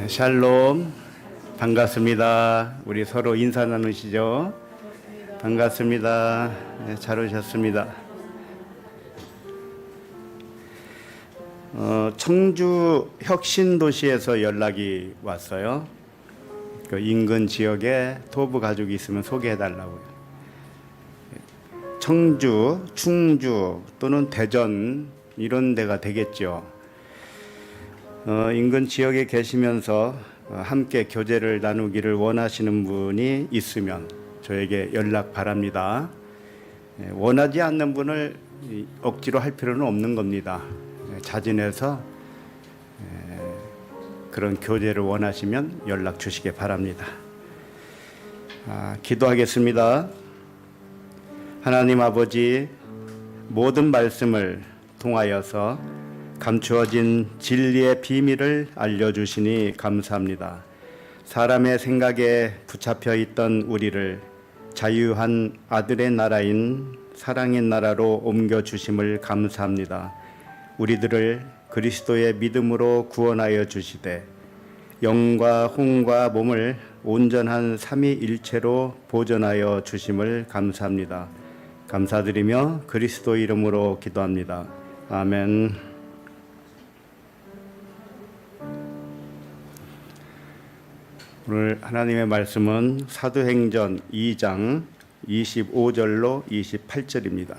샬롬, 반갑습니다. 우리 서로 인사 나누시죠. 반갑습니다. 네, 잘 오셨습니다. 청주 혁신도시에서 연락이 왔어요. 그 인근 지역에 토부 가족이 있으면 소개해달라고요. 청주, 충주 또는 대전 이런 데가 되겠죠. 인근 지역에 계시면서 함께 교제를 나누기를 원하시는 분이 있으면 저에게 연락 바랍니다. 원하지 않는 분을 억지로 할 필요는 없는 겁니다. 자진해서 그런 교제를 원하시면 연락 주시기 바랍니다. 기도하겠습니다. 하나님 아버지, 모든 말씀을 통하여서 감추어진 진리의 비밀을 알려주시니 감사합니다. 사람의 생각에 붙잡혀 있던 우리를 자유한 아들의 나라인 사랑의 나라로 옮겨주심을 감사합니다. 우리들을 그리스도의 믿음으로 구원하여 주시되 영과 혼과 몸을 온전한 삼위일체로 보존하여 주심을 감사합니다. 감사드리며 그리스도 이름으로 기도합니다. 아멘. 오늘 하나님의 말씀은 사도행전 2장 25절로 28절입니다.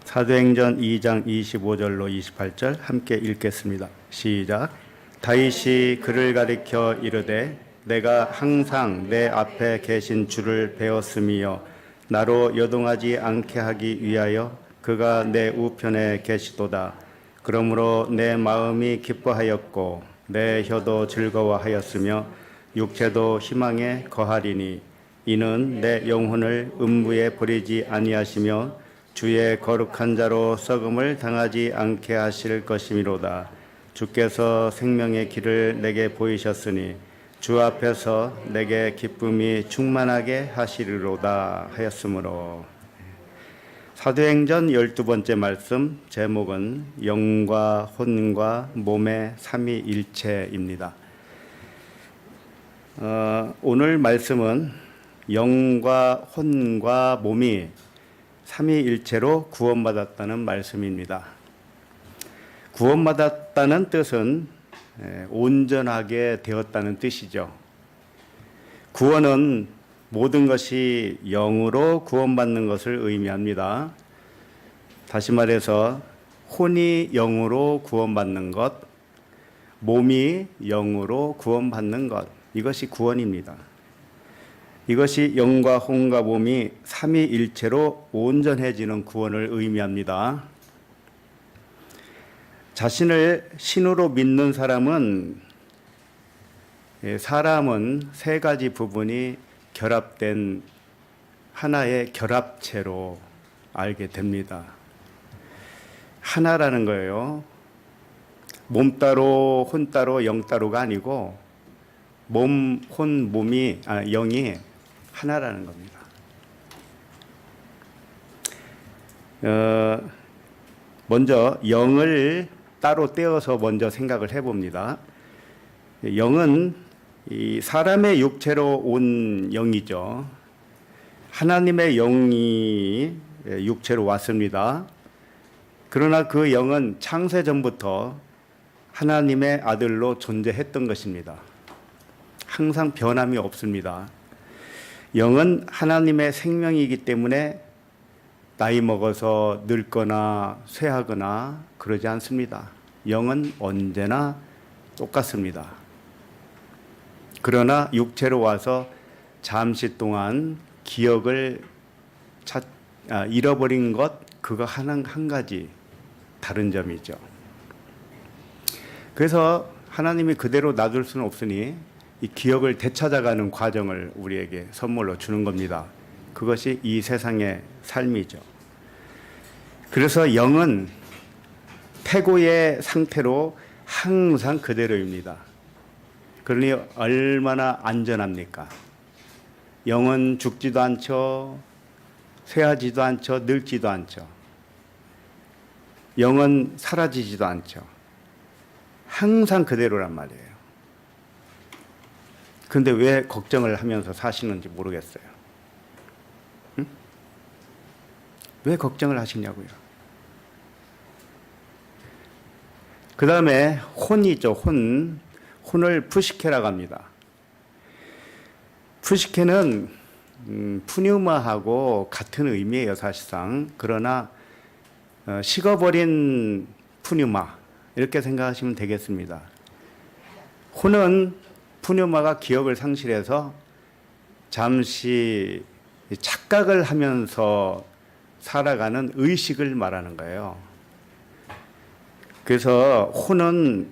사도행전 2장 25절로 28절 함께 읽겠습니다. 시작. 다윗이 그를 가리켜 이르되 내가 항상 내 앞에 계신 주를 배웠음이요 나로 여동하지 않게 하기 위하여 그가 내 우편에 계시도다. 그러므로 내 마음이 기뻐하였고 내 혀도 즐거워하였으며 육체도 희망에 거하리니 이는 내 영혼을 음부에 버리지 아니하시며 주의 거룩한 자로 썩음을 당하지 않게 하실 것이미로다. 주께서 생명의 길을 내게 보이셨으니 주 앞에서 내게 기쁨이 충만하게 하시리로다 하였으므로. 사도행전 12번째 말씀 제목은 영과 혼과 몸의 삼위일체입니다. 오늘 말씀은 영과 혼과 몸이 삼위일체로 구원받았다는 말씀입니다. 구원받았다는 뜻은 온전하게 되었다는 뜻이죠. 구원은 모든 것이 영으로 구원받는 것을 의미합니다. 다시 말해서 혼이 영으로 구원받는 것, 몸이 영으로 구원받는 것, 이것이 구원입니다. 이것이 영과 혼과 몸이 삼위일체로 온전해지는 구원을 의미합니다. 자신을 신으로 믿는 사람은 세 가지 부분이 결합된 하나의 결합체로 알게 됩니다. 하나라는 거예요. 몸 따로 혼 따로 영 따로가 아니고 몸, 혼, 영이 하나라는 겁니다. 먼저 영을 따로 떼어서 먼저 생각을 해봅니다. 영은 이 사람의 육체로 온 영이죠. 하나님의 영이 육체로 왔습니다. 그러나 그 영은 창세 전부터 하나님의 아들로 존재했던 것입니다. 항상 변함이 없습니다. 영은 하나님의 생명이기 때문에 나이 먹어서 늙거나 쇠하거나 그러지 않습니다. 영은 언제나 똑같습니다. 그러나 육체로 와서 잠시 동안 기억을 잃어버린 것, 그거 한 가지 다른 점이죠. 그래서 하나님이 그대로 놔둘 수는 없으니 이 기억을 되찾아가는 과정을 우리에게 선물로 주는 겁니다. 그것이 이 세상의 삶이죠. 그래서 영은 태고의 상태로 항상 그대로입니다. 그러니 얼마나 안전합니까? 영은 죽지도 않죠. 쇠하지도 않죠. 늙지도 않죠. 영은 사라지지도 않죠. 항상 그대로란 말이에요. 그런데 왜 걱정을 하면서 사시는지 모르겠어요. 응? 왜 걱정을 하시냐고요. 그 다음에 혼이죠. 혼을 푸시케라고 합니다. 푸시케는 푸뉴마하고 같은 의미예요, 사실상. 그러나 식어버린 푸뉴마 이렇게 생각하시면 되겠습니다. 혼은 푸뉴마가 기억을 상실해서 잠시 착각을 하면서 살아가는 의식을 말하는 거예요. 그래서 혼은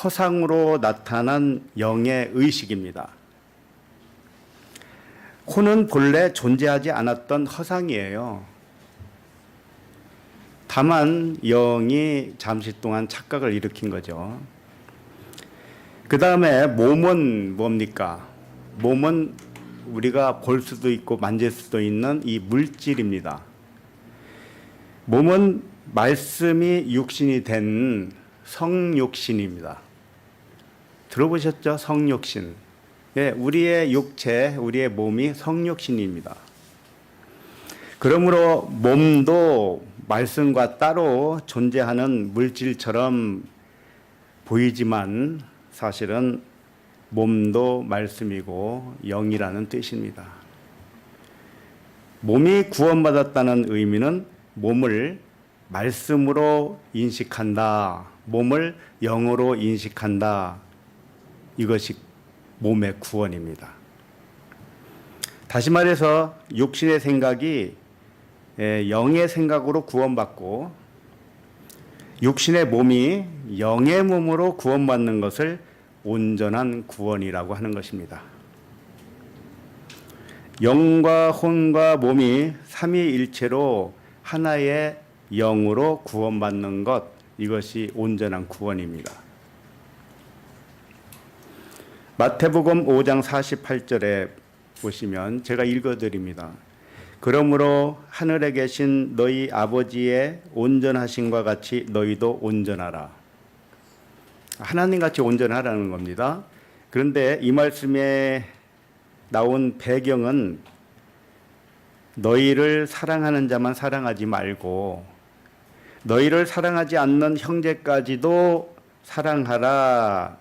허상으로 나타난 영의 의식입니다. 혼은 본래 존재하지 않았던 허상이에요. 다만 영이 잠시 동안 착각을 일으킨 거죠. 그 다음에 몸은 뭡니까? 몸은 우리가 볼 수도 있고 만질 수도 있는 이 물질입니다. 몸은 말씀이 육신이 된 성육신입니다. 들어보셨죠? 성육신. 예, 우리의 육체, 우리의 몸이 성육신입니다. 그러므로 몸도 말씀과 따로 존재하는 물질처럼 보이지만 사실은 몸도 말씀이고 영이라는 뜻입니다. 몸이 구원받았다는 의미는 몸을 말씀으로 인식한다. 몸을 영으로 인식한다. 이것이 몸의 구원입니다. 다시 말해서 육신의 생각이 영의 생각으로 구원받고 육신의 몸이 영의 몸으로 구원받는 것을 온전한 구원이라고 하는 것입니다. 영과 혼과 몸이 삼위일체로 하나의 영으로 구원받는 것, 이것이 온전한 구원입니다. 마태복음 5장 48절에 보시면 제가 읽어드립니다. 그러므로 하늘에 계신 너희 아버지의 온전하심과 같이 너희도 온전하라. 하나님같이 온전하라는 겁니다. 그런데 이 말씀에 나온 배경은 너희를 사랑하는 자만 사랑하지 말고 너희를 사랑하지 않는 형제까지도 사랑하라.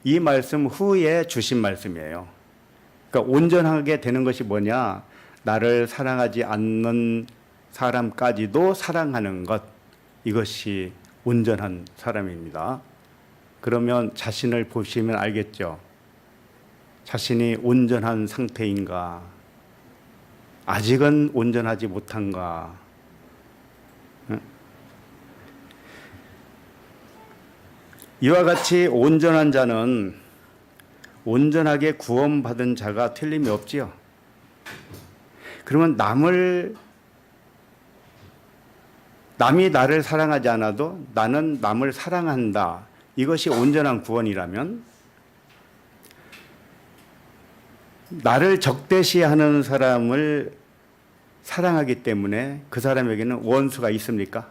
이 말씀 후에 주신 말씀이에요. 그러니까 온전하게 되는 것이 뭐냐? 나를 사랑하지 않는 사람까지도 사랑하는 것. 이것이 온전한 사람입니다. 그러면 자신을 보시면 알겠죠? 자신이 온전한 상태인가? 아직은 온전하지 못한가? 이와 같이 온전한 자는 온전하게 구원받은 자가 틀림이 없지요. 그러면 남이 나를 사랑하지 않아도 나는 남을 사랑한다. 이것이 온전한 구원이라면 나를 적대시하는 사람을 사랑하기 때문에 그 사람에게는 원수가 있습니까?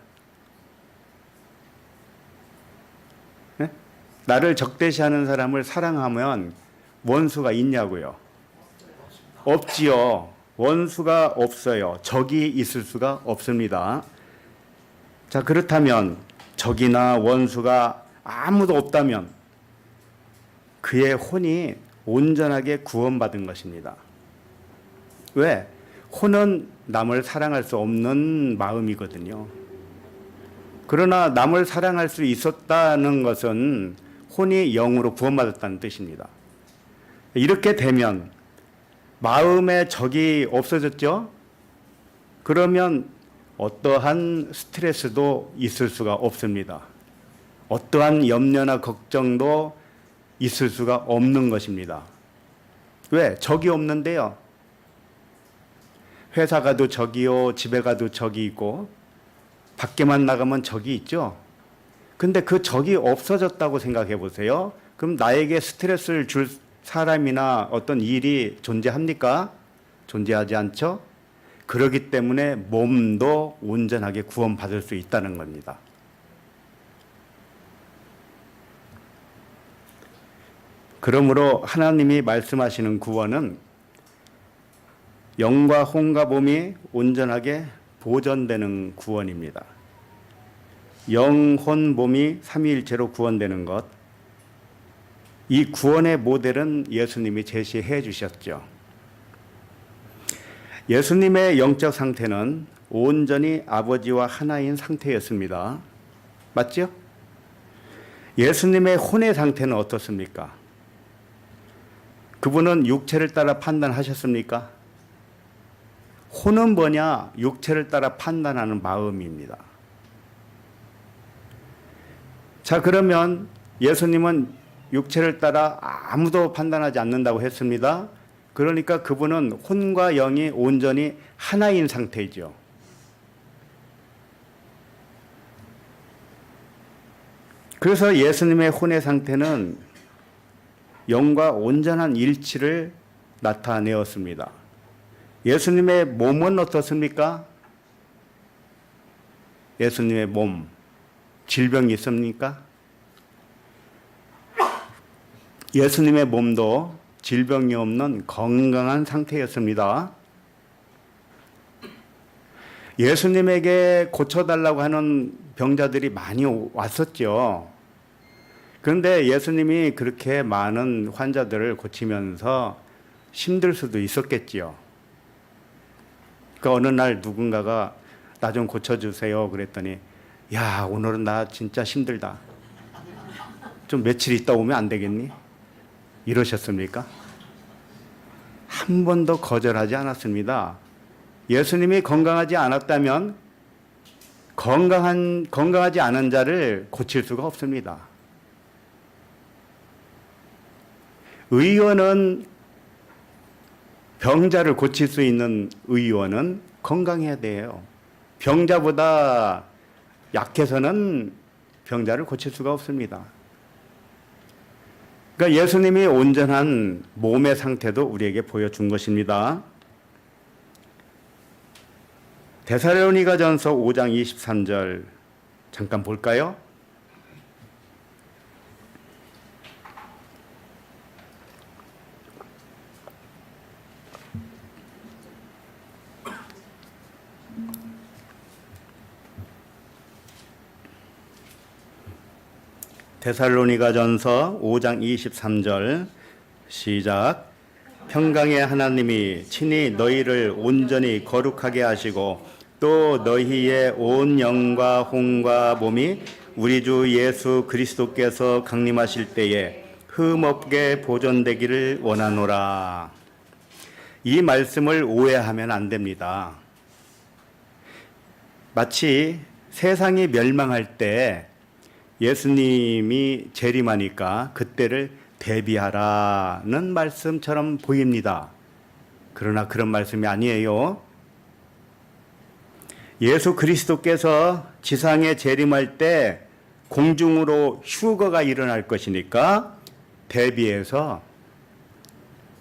네? 나를 적대시하는 사람을 사랑하면 원수가 있냐고요? 없지요. 원수가 없어요. 적이 있을 수가 없습니다. 자, 그렇다면 적이나 원수가 아무도 없다면 그의 혼이 온전하게 구원받은 것입니다. 왜? 혼은 남을 사랑할 수 없는 마음이거든요. 그러나 남을 사랑할 수 있었다는 것은 혼이 영으로 구원받았다는 뜻입니다. 이렇게 되면 마음의 적이 없어졌죠? 그러면 어떠한 스트레스도 있을 수가 없습니다. 어떠한 염려나 걱정도 있을 수가 없는 것입니다. 왜? 적이 없는데요. 회사 가도 적이요, 집에 가도 적이 있고, 밖에만 나가면 적이 있죠. 근데 그 적이 없어졌다고 생각해 보세요. 그럼 나에게 스트레스를 줄 사람이나 어떤 일이 존재합니까? 존재하지 않죠? 그렇기 때문에 몸도 온전하게 구원받을 수 있다는 겁니다. 그러므로 하나님이 말씀하시는 구원은 영과 혼과 몸이 온전하게 보존되는 구원입니다. 영, 혼, 몸이 삼위일체로 구원되는 것. 이 구원의 모델은 예수님이 제시해 주셨죠. 예수님의 영적 상태는 온전히 아버지와 하나인 상태였습니다. 맞죠? 예수님의 혼의 상태는 어떻습니까? 그분은 육체를 따라 판단하셨습니까? 혼은 뭐냐? 육체를 따라 판단하는 마음입니다. 자, 그러면 예수님은 육체를 따라 아무도 판단하지 않는다고 했습니다. 그러니까 그분은 혼과 영이 온전히 하나인 상태이죠. 그래서 예수님의 혼의 상태는 영과 온전한 일치를 나타내었습니다. 예수님의 몸은 어떻습니까? 예수님의 몸, 질병이 있습니까? 예수님의 몸도 질병이 없는 건강한 상태였습니다. 예수님에게 고쳐달라고 하는 병자들이 많이 왔었죠. 그런데 예수님이 그렇게 많은 환자들을 고치면서 힘들 수도 있었겠지요. 그러니까 어느 날 누군가가 나 좀 고쳐주세요 그랬더니 야, 오늘은 나 진짜 힘들다. 좀 며칠 있다 오면 안 되겠니? 이러셨습니까? 한 번도 거절하지 않았습니다. 예수님이 건강하지 않았다면 건강하지 않은 자를 고칠 수가 없습니다. 의원은 병자를 고칠 수 있는 의원은 건강해야 돼요. 병자보다 약해서는 병자를 고칠 수가 없습니다. 그러니까 예수님이 온전한 몸의 상태도 우리에게 보여준 것입니다. 데살로니가전서 5장 23절 잠깐 볼까요? 데살로니가전서 5장 23절 시작. 평강의 하나님이 친히 너희를 온전히 거룩하게 하시고 또 너희의 온 영과 혼과 몸이 우리 주 예수 그리스도께서 강림하실 때에 흠없게 보존되기를 원하노라. 이 말씀을 오해하면 안 됩니다. 마치 세상이 멸망할 때 예수님이 재림하니까 그때를 대비하라는 말씀처럼 보입니다. 그러나 그런 말씀이 아니에요. 예수 그리스도께서 지상에 재림할 때 공중으로 휴거가 일어날 것이니까 대비해서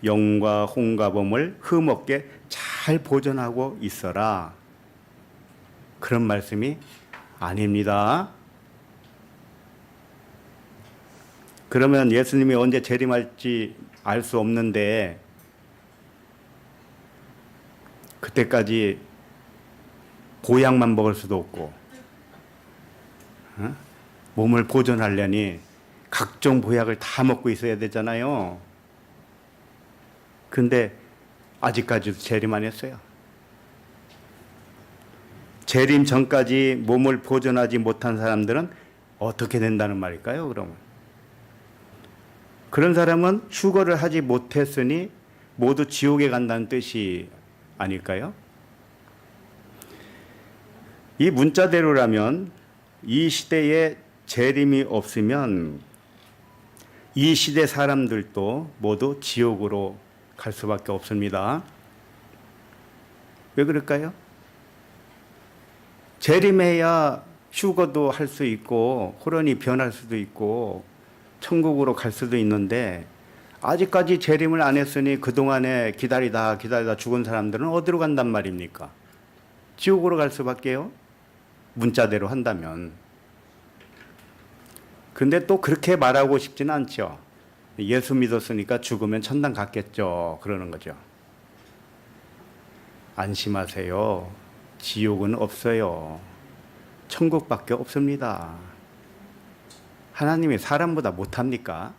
영과 혼과 몸을 흠없게 잘 보존하고 있어라. 그런 말씀이 아닙니다. 그러면 예수님이 언제 재림할지 알 수 없는데 그때까지 보약만 먹을 수도 없고 몸을 보존하려니 각종 보약을 다 먹고 있어야 되잖아요. 근데 아직까지도 재림 안 했어요. 재림 전까지 몸을 보존하지 못한 사람들은 어떻게 된다는 말일까요, 그러면? 그런 사람은 휴거를 하지 못했으니 모두 지옥에 간다는 뜻이 아닐까요? 이 문자대로라면 이 시대에 재림이 없으면 이 시대 사람들도 모두 지옥으로 갈 수밖에 없습니다. 왜 그럴까요? 재림해야 휴거도 할 수 있고 호련이 변할 수도 있고 천국으로 갈 수도 있는데 아직까지 재림을 안 했으니 그동안에 기다리다 죽은 사람들은 어디로 간단 말입니까? 지옥으로 갈 수밖에요. 문자대로 한다면. 근데 또 그렇게 말하고 싶지는 않죠. 예수 믿었으니까 죽으면 천당 갔겠죠. 그러는 거죠. 안심하세요. 지옥은 없어요. 천국밖에 없습니다. 하나님이 사람보다 못합니까?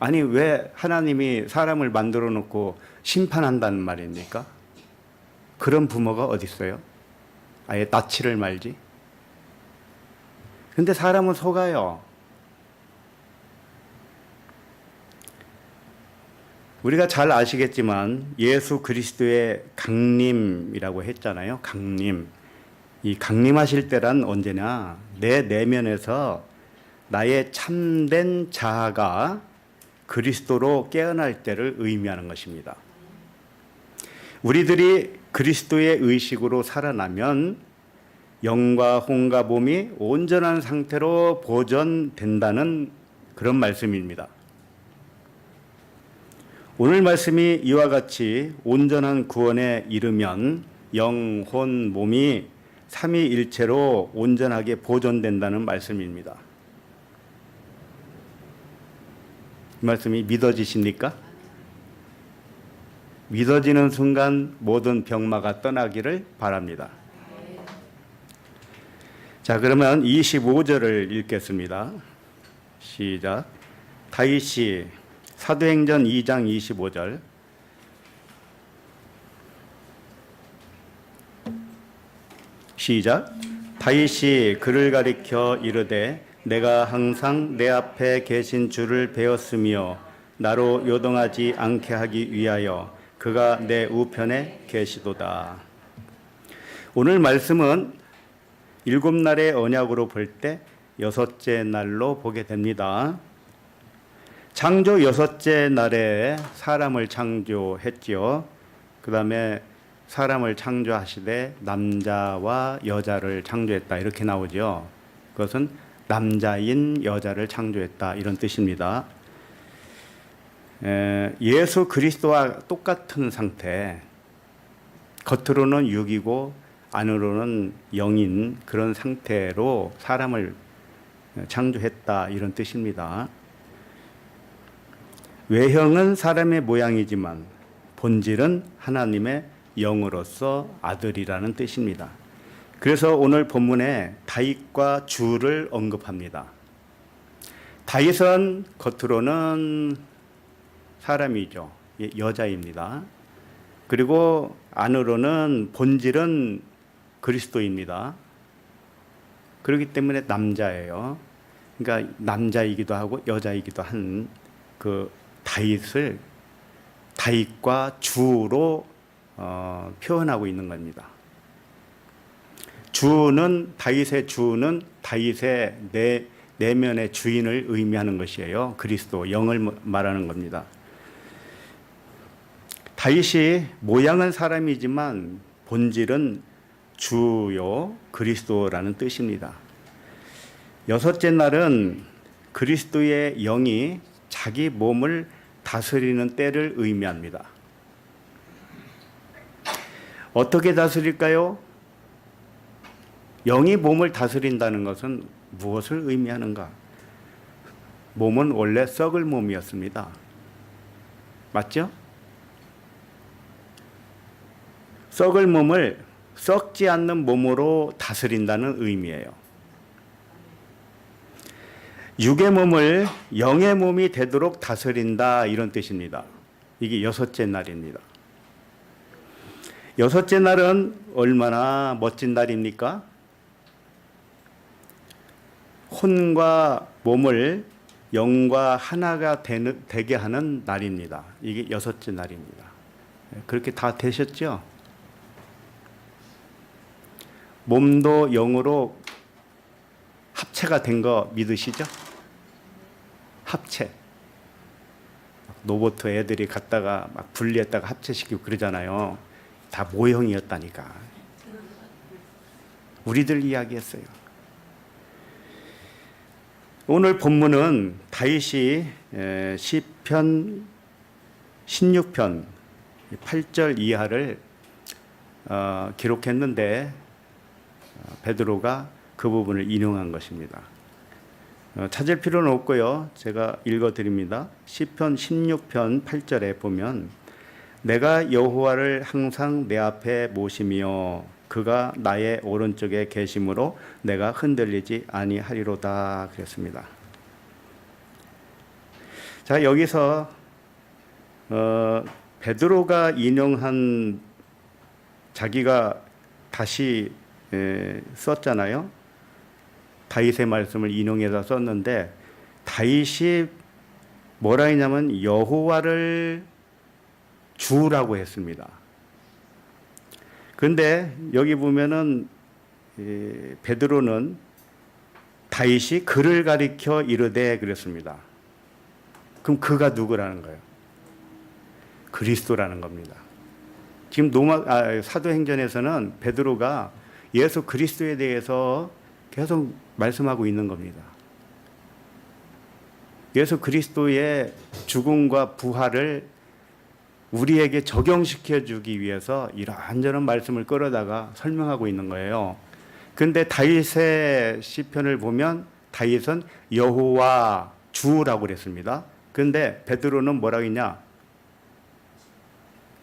아니 왜 하나님이 사람을 만들어 놓고 심판한다는 말입니까? 그런 부모가 어디 있어요? 아예 낯치를 말지. 근데 사람은 속아요. 우리가 잘 아시겠지만 예수 그리스도의 강림이라고 했잖아요. 강림. 이 강림하실 때란 언제냐? 내 내면에서 나의 참된 자아가 그리스도로 깨어날 때를 의미하는 것입니다. 우리들이 그리스도의 의식으로 살아나면 영과 혼과 몸이 온전한 상태로 보존된다는 그런 말씀입니다. 오늘 말씀이 이와 같이 온전한 구원에 이르면 영, 혼, 몸이 삼위일체로 온전하게 보존된다는 말씀입니다. 이 말씀이 믿어지십니까? 믿어지는 순간 모든 병마가 떠나기를 바랍니다. 자, 그러면 25절을 읽겠습니다. 시작. 다윗이 사도행전 2장 25절. 시작. 다윗이 그를 가리켜 이르되 내가 항상 내 앞에 계신 주를 배웠으며 나로 요동하지 않게 하기 위하여 그가 내 우편에 계시도다. 오늘 말씀은 7날의 언약으로 볼 때 6째 날로 보게 됩니다. 창조 6째 날에 사람을 창조했지요. 그 다음에 사람을 창조하시되 남자와 여자를 창조했다 이렇게 나오죠. 그것은 남자인 여자를 창조했다 이런 뜻입니다. 예수 그리스도와 똑같은 상태, 겉으로는 육이고 안으로는 영인 그런 상태로 사람을 창조했다 이런 뜻입니다. 외형은 사람의 모양이지만 본질은 하나님의 영으로서 아들이라는 뜻입니다. 그래서 오늘 본문에 다윗과 주를 언급합니다. 다윗은 겉으로는 사람이죠. 여자입니다. 그리고 안으로는 본질은 그리스도입니다. 그렇기 때문에 남자예요. 그러니까 남자이기도 하고 여자이기도 한 그 다윗을 다윗과 주로 표현하고 있는 겁니다. 주는 다윗의 주는 다윗의 내면의 주인을 의미하는 것이에요. 그리스도 영을 말하는 겁니다. 다윗이 모양은 사람이지만 본질은 주요 그리스도라는 뜻입니다. 6째 날은 그리스도의 영이 자기 몸을 다스리는 때를 의미합니다. 어떻게 다스릴까요? 영이 몸을 다스린다는 것은 무엇을 의미하는가? 몸은 원래 썩을 몸이었습니다. 맞죠? 썩을 몸을 썩지 않는 몸으로 다스린다는 의미예요. 육의 몸을 영의 몸이 되도록 다스린다 이런 뜻입니다. 이게 6째 날입니다. 6째 날은 얼마나 멋진 날입니까? 혼과 몸을 영과 하나가 되게 하는 날입니다. 이게 6째 날입니다. 그렇게 다 되셨죠? 몸도 영으로 합체가 된 거 믿으시죠? 합체. 로봇 애들이 갖다가 막 분리했다가 합체시키고 그러잖아요. 다 모형이었다니까. 우리들 이야기했어요. 오늘 본문은 다윗이 시편 16편 8절 이하를 기록했는데 베드로가 그 부분을 인용한 것입니다. 찾을 필요는 없고요. 제가 읽어드립니다. 시편 16편 8절에 보면 내가 여호와를 항상 내 앞에 모시며 그가 나의 오른쪽에 계심으로 내가 흔들리지 아니하리로다 그랬습니다. 자, 여기서 베드로가 인용한 자기가 다시 썼잖아요. 다윗의 말씀을 인용해서 썼는데 다윗이 뭐라 했냐면 여호와를 주라고 했습니다. 그런데 여기 보면은 베드로는 다윗이 그를 가리켜 이르되 그랬습니다. 그럼 그가 누구라는 거예요? 그리스도라는 겁니다. 지금 사도행전에서는 베드로가 예수 그리스도에 대해서 계속 말씀하고 있는 겁니다. 예수 그리스도의 죽음과 부활을 우리에게 적용시켜 주기 위해서 이런저런 말씀을 끌어다가 설명하고 있는 거예요. 그런데 다윗의 시편을 보면 다윗은 여호와 주라고 그랬습니다. 그런데 베드로는 뭐라고 했냐?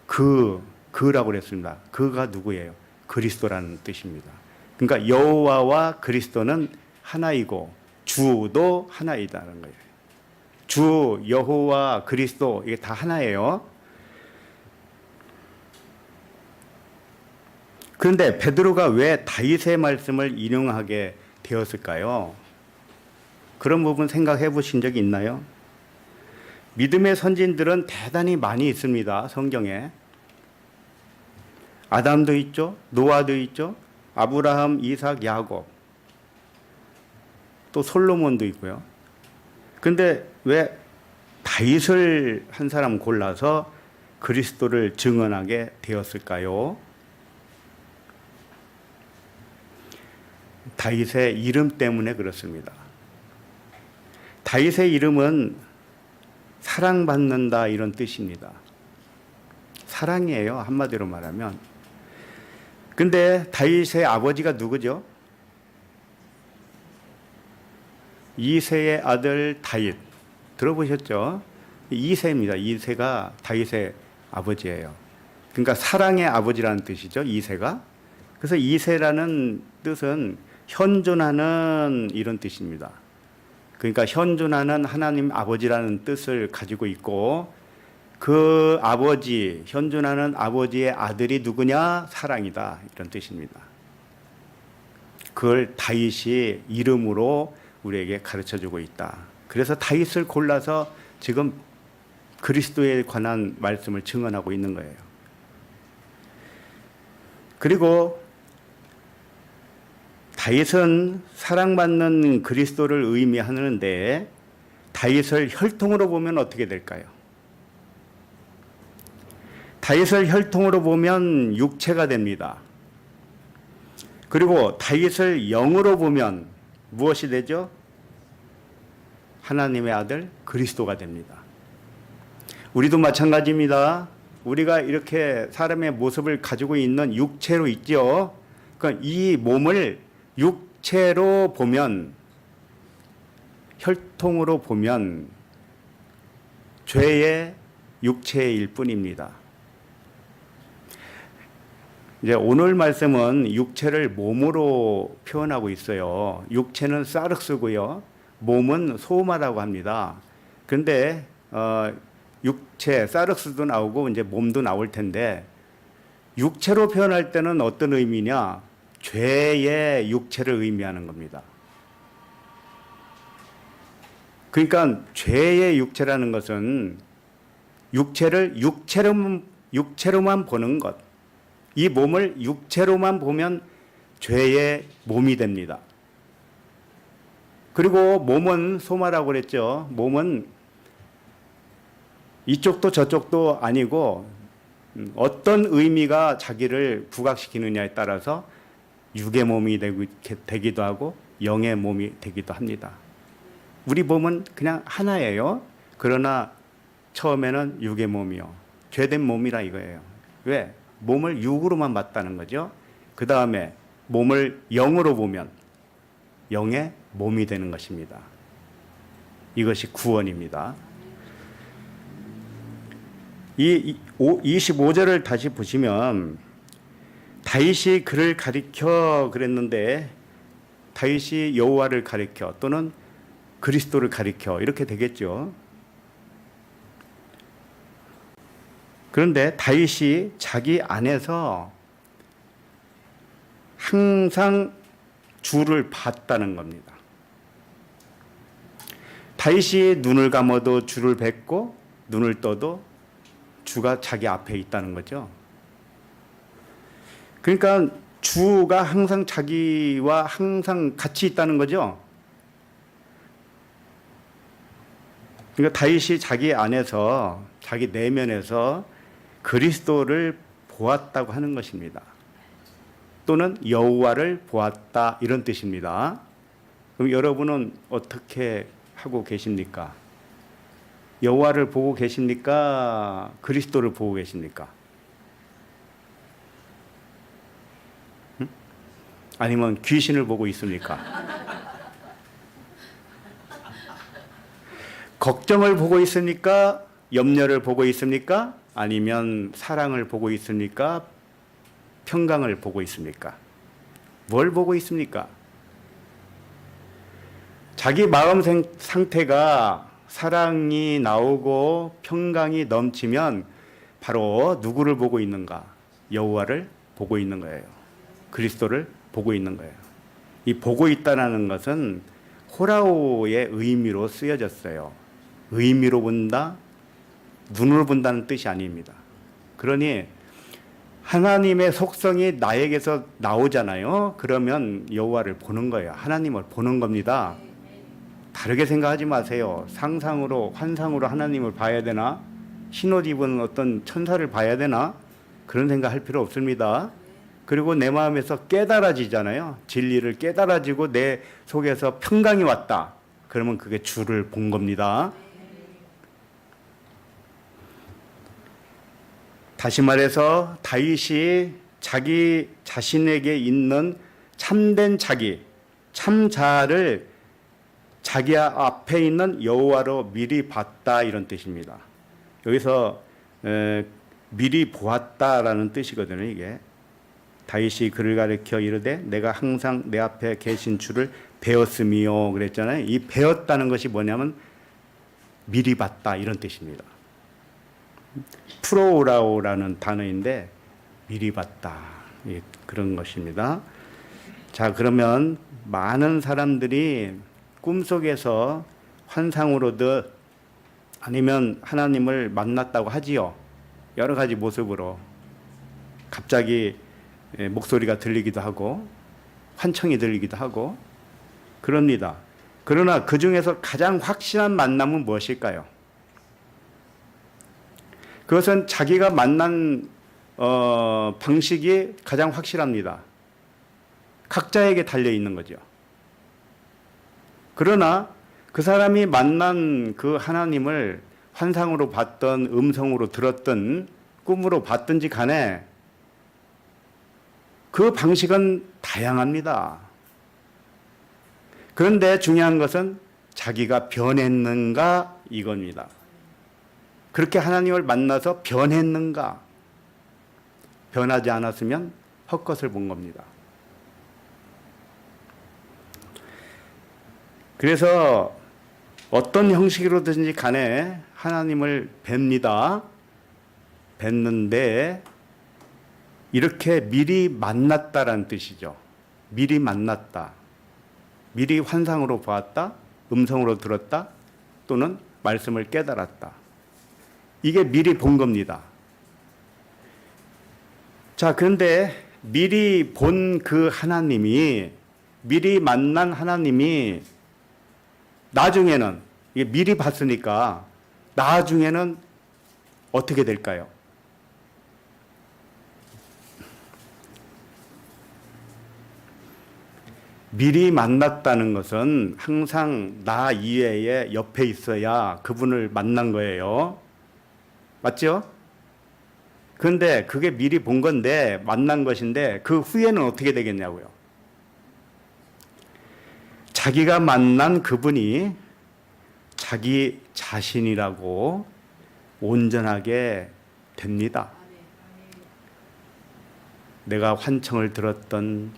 그라고 그랬습니다. 그가 누구예요? 그리스도라는 뜻입니다. 그러니까 여호와와 그리스도는 하나이고 주도 하나이다는 거예요. 주, 여호와, 그리스도 이게 다 하나예요. 그런데 베드로가 왜 다윗의 말씀을 인용하게 되었을까요? 그런 부분 생각해 보신 적이 있나요? 믿음의 선진들은 대단히 많이 있습니다. 성경에. 아담도 있죠. 노아도 있죠. 아브라함, 이삭, 야곱. 또 솔로몬도 있고요. 그런데 왜 다윗을 한 사람 골라서 그리스도를 증언하게 되었을까요? 다윗의 이름 때문에 그렇습니다. 다윗의 이름은 사랑받는다 이런 뜻입니다. 사랑이에요. 한마디로 말하면. 근데 다윗의 아버지가 누구죠? 이새의 아들 다윗. 들어보셨죠? 이새입니다. 이새가 다윗의 아버지예요. 그러니까 사랑의 아버지라는 뜻이죠. 이새가. 그래서 이새라는 뜻은 현존하는 이런 뜻입니다. 그러니까 현존하는 하나님 아버지라는 뜻을 가지고 있고 그 아버지, 현존하는 아버지의 아들이 누구냐? 사랑이다. 이런 뜻입니다. 그걸 다윗이 이름으로 우리에게 가르쳐주고 있다. 그래서 다윗을 골라서 지금 그리스도에 관한 말씀을 증언하고 있는 거예요. 그리고 다윗은 사랑받는 그리스도를 의미하는데 다윗을 혈통으로 보면 어떻게 될까요? 다윗을 혈통으로 보면 육체가 됩니다. 그리고 다윗을 영으로 보면 무엇이 되죠? 하나님의 아들 그리스도가 됩니다. 우리도 마찬가지입니다. 우리가 이렇게 사람의 모습을 가지고 있는 육체로 있죠. 그러니까 이 몸을 육체로 보면, 혈통으로 보면 죄의 육체일 뿐입니다. 이제 오늘 말씀은 육체를 몸으로 표현하고 있어요. 육체는 사르스고요. 몸은 소마라고 합니다. 그런데 육체, 사르스도 나오고 이제 몸도 나올 텐데 육체로 표현할 때는 어떤 의미냐? 죄의 육체를 의미하는 겁니다. 그러니까 죄의 육체라는 것은 육체를 육체로만 보는 것. 이 몸을 육체로만 보면 죄의 몸이 됩니다. 그리고 몸은 소마라고 그랬죠. 몸은 이쪽도 저쪽도 아니고 어떤 의미가 자기를 부각시키느냐에 따라서 육의 몸이 되기도 하고 영의 몸이 되기도 합니다. 우리 몸은 그냥 하나예요. 그러나 처음에는 육의 몸이요. 죄된 몸이라 이거예요. 왜? 몸을 육으로만 봤다는 거죠. 그 다음에 몸을 영으로 보면 영의 몸이 되는 것입니다. 이것이 구원입니다. 이 25절을 다시 보시면 다윗이 그를 가리켜 그랬는데 다윗이 여호와를 가리켜 또는 그리스도를 가리켜 이렇게 되겠죠. 그런데 다윗이 자기 안에서 항상 주를 봤다는 겁니다. 다윗이 눈을 감아도 주를 뵙고 눈을 떠도 주가 자기 앞에 있다는 거죠. 그러니까 주가 항상 자기와 항상 같이 있다는 거죠. 그러니까 다윗이 자기 안에서 자기 내면에서 그리스도를 보았다고 하는 것입니다. 또는 여호와를 보았다 이런 뜻입니다. 그럼 여러분은 어떻게 하고 계십니까? 여호와를 보고 계십니까? 그리스도를 보고 계십니까? 아니면 귀신을 보고 있습니까? 걱정을 보고 있습니까? 염려를 보고 있습니까? 아니면 사랑을 보고 있습니까? 평강을 보고 있습니까? 뭘 보고 있습니까? 자기 마음 상태가 사랑이 나오고 평강이 넘치면 바로 누구를 보고 있는가? 여호와를 보고 있는 거예요. 그리스도를 보고 있는 거예요. 이 보고 있다는 것은 호라오의 의미로 쓰여졌어요. 의미로 본다, 눈으로 본다는 뜻이 아닙니다. 그러니 하나님의 속성이 나에게서 나오잖아요. 그러면 여호와를 보는 거예요. 하나님을 보는 겁니다. 다르게 생각하지 마세요. 상상으로, 환상으로 하나님을 봐야 되나? 흰옷 입은 어떤 천사를 봐야 되나? 그런 생각할 필요 없습니다. 그리고 내 마음에서 깨달아지잖아요. 진리를 깨달아지고 내 속에서 평강이 왔다. 그러면 그게 주를 본 겁니다. 다시 말해서 다윗이 자기 자신에게 있는 참된 자기, 참자를 자기 앞에 있는 여호와로 미리 봤다 이런 뜻입니다. 여기서 미리 보았다라는 뜻이거든요. 이게 다윗이 그를 가리켜 이르되 내가 항상 내 앞에 계신 주를 배웠음이요 그랬잖아요. 이 배웠다는 것이 뭐냐면 미리 봤다 이런 뜻입니다. 프로라오라는 단어인데 미리 봤다 그런 것입니다. 자, 그러면 많은 사람들이 꿈속에서 환상으로든 아니면 하나님을 만났다고 하지요. 여러 가지 모습으로 갑자기 목소리가 들리기도 하고 환청이 들리기도 하고 그럽니다. 그러나 그 중에서 가장 확실한 만남은 무엇일까요? 그것은 자기가 만난 방식이 가장 확실합니다. 각자에게 달려 있는 거죠. 그러나 그 사람이 만난 그 하나님을 환상으로 봤던 음성으로 들었던 꿈으로 봤든지 간에 그 방식은 다양합니다. 그런데 중요한 것은 자기가 변했는가 이겁니다. 그렇게 하나님을 만나서 변했는가? 변하지 않았으면 헛것을 본 겁니다. 그래서 어떤 형식으로든지 간에 하나님을 뵙니다. 뵙는데 이렇게 미리 만났다라는 뜻이죠. 미리 만났다. 미리 환상으로 보았다. 음성으로 들었다. 또는 말씀을 깨달았다. 이게 미리 본 겁니다. 자, 그런데 미리 본 그 하나님이, 미리 만난 하나님이 나중에는, 이게 미리 봤으니까 나중에는 어떻게 될까요? 미리 만났다는 것은 항상 나 이외에 옆에 있어야 그분을 만난 거예요. 맞죠? 그런데 그게 미리 본 건데 만난 것인데 그 후에는 어떻게 되겠냐고요. 자기가 만난 그분이 자기 자신이라고 온전하게 됩니다. 내가 환청을 들었던,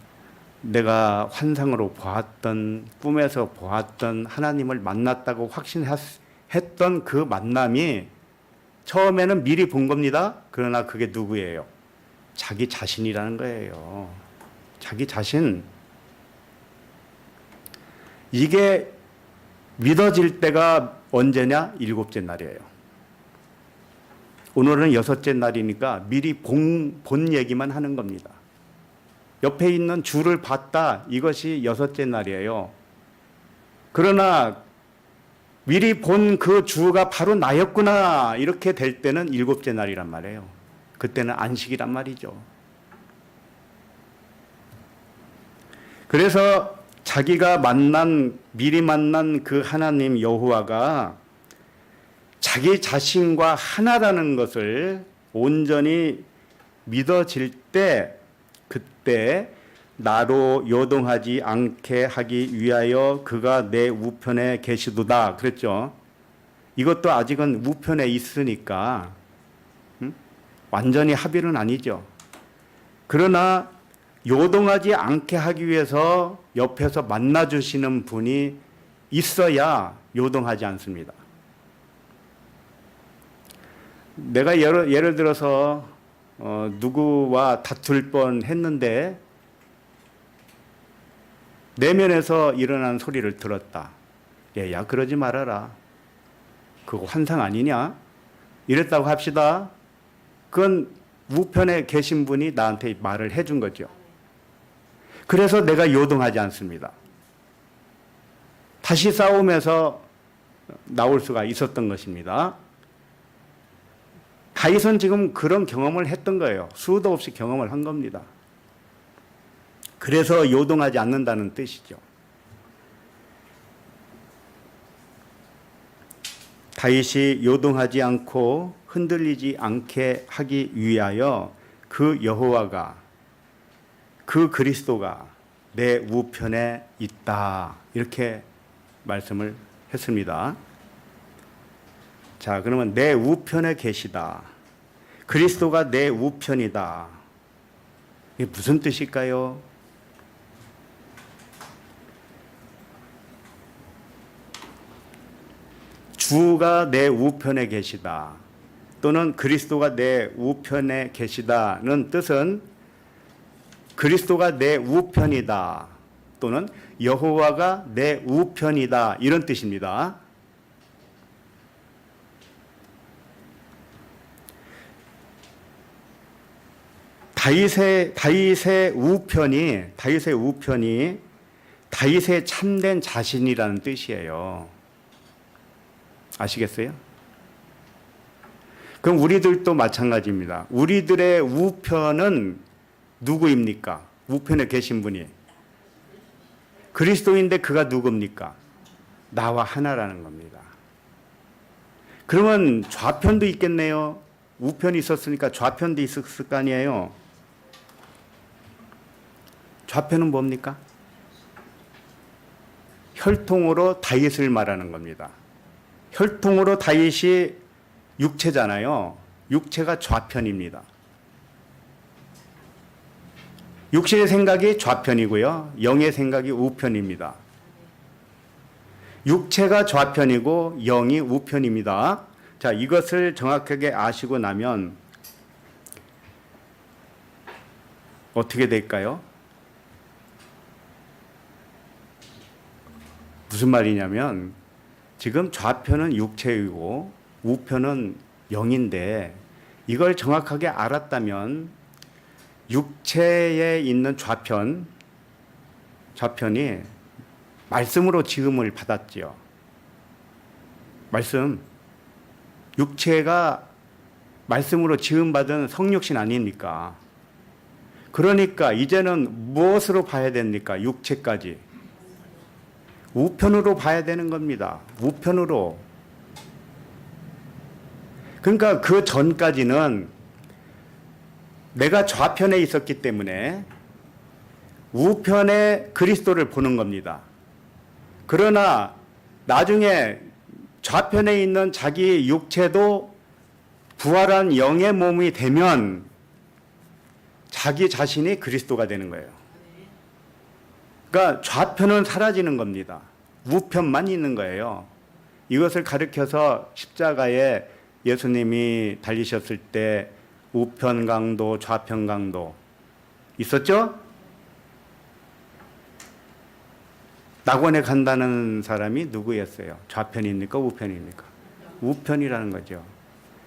내가 환상으로 보았던, 꿈에서 보았던 하나님을 만났다고 확신했던 그 만남이 처음에는 미리 본 겁니다. 그러나 그게 누구예요? 자기 자신이라는 거예요. 자기 자신. 이게 믿어질 때가 언제냐? 7째 날이에요. 오늘은 6째 날이니까 미리 본 얘기만 하는 겁니다. 옆에 있는 주를 봤다. 이것이 6째 날이에요. 그러나 미리 본 그 주가 바로 나였구나. 이렇게 될 때는 7째 날이란 말이에요. 그때는 안식이란 말이죠. 그래서 자기가 미리 만난 그 하나님 여호와가 자기 자신과 하나라는 것을 온전히 믿어질 때, 그때 나로 요동하지 않게 하기 위하여 그가 내 우편에 계시도다 그랬죠. 이것도 아직은 우편에 있으니까 완전히 합의는 아니죠. 그러나 요동하지 않게 하기 위해서 옆에서 만나주시는 분이 있어야 요동하지 않습니다. 내가 예를 들어서 누구와 다툴 뻔 했는데 내면에서 일어난 소리를 들었다. 얘야 그러지 말아라. 그거 환상 아니냐? 이랬다고 합시다. 그건 우편에 계신 분이 나한테 말을 해준 거죠. 그래서 내가 요동하지 않습니다. 다시 싸움에서 나올 수가 있었던 것입니다. 다윗은 지금 그런 경험을 했던 거예요. 수도 없이 경험을 한 겁니다. 그래서 요동하지 않는다는 뜻이죠. 다윗이 요동하지 않고 흔들리지 않게 하기 위하여 그 여호와가, 그 그리스도가 내 우편에 있다. 이렇게 말씀을 했습니다. 자, 그러면 내 우편에 계시다. 그리스도가 내 우편이다. 이게 무슨 뜻일까요? 주가 내 우편에 계시다. 또는 그리스도가 내 우편에 계시다는 뜻은 그리스도가 내 우편이다. 또는 여호와가 내 우편이다. 이런 뜻입니다. 다윗의 우편이 다윗의 참된 자신이라는 뜻이에요. 아시겠어요? 그럼 우리들도 마찬가지입니다. 우리들의 우편은 누구입니까? 우편에 계신 분이 그리스도인데 그가 누굽니까? 나와 하나라는 겁니다. 그러면 좌편도 있겠네요. 우편이 있었으니까 좌편도 있었을 거 아니에요. 좌편은 뭡니까? 혈통으로 다윗을 말하는 겁니다. 혈통으로 다윗이 육체잖아요. 육체가 좌편입니다. 육신의 생각이 좌편이고요. 영의 생각이 우편입니다. 육체가 좌편이고 영이 우편입니다. 자, 이것을 정확하게 아시고 나면 어떻게 될까요? 무슨 말이냐면 지금 좌편은 육체이고 우편은 영인데 이걸 정확하게 알았다면 육체에 있는 좌편이 말씀으로 지음을 받았지요. 말씀. 육체가 말씀으로 지음받은 성육신 아닙니까? 그러니까 이제는 무엇으로 봐야 됩니까? 육체까지. 우편으로 봐야 되는 겁니다. 우편으로. 그러니까 그 전까지는 내가 좌편에 있었기 때문에 우편에 그리스도를 보는 겁니다. 그러나 나중에 좌편에 있는 자기 육체도 부활한 영의 몸이 되면 자기 자신이 그리스도가 되는 거예요. 그러니까 좌편은 사라지는 겁니다. 우편만 있는 거예요. 이것을 가르쳐서 십자가에 예수님이 달리셨을 때 우편 강도, 좌편 강도 있었죠? 낙원에 간다는 사람이 누구였어요? 좌편입니까? 우편입니까? 우편이라는 거죠.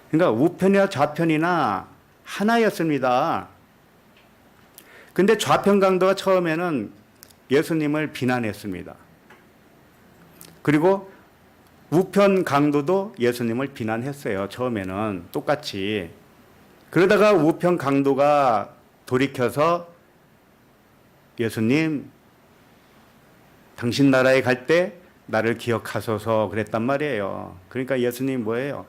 그러니까 우편이나 좌편이나 하나였습니다. 근데 좌편 강도가 처음에는 예수님을 비난했습니다. 그리고 우편 강도도 예수님을 비난했어요. 처음에는 똑같이. 그러다가 우편 강도가 돌이켜서 예수님, 당신 나라에 갈 때 나를 기억하소서 그랬단 말이에요. 그러니까 예수님 뭐예요?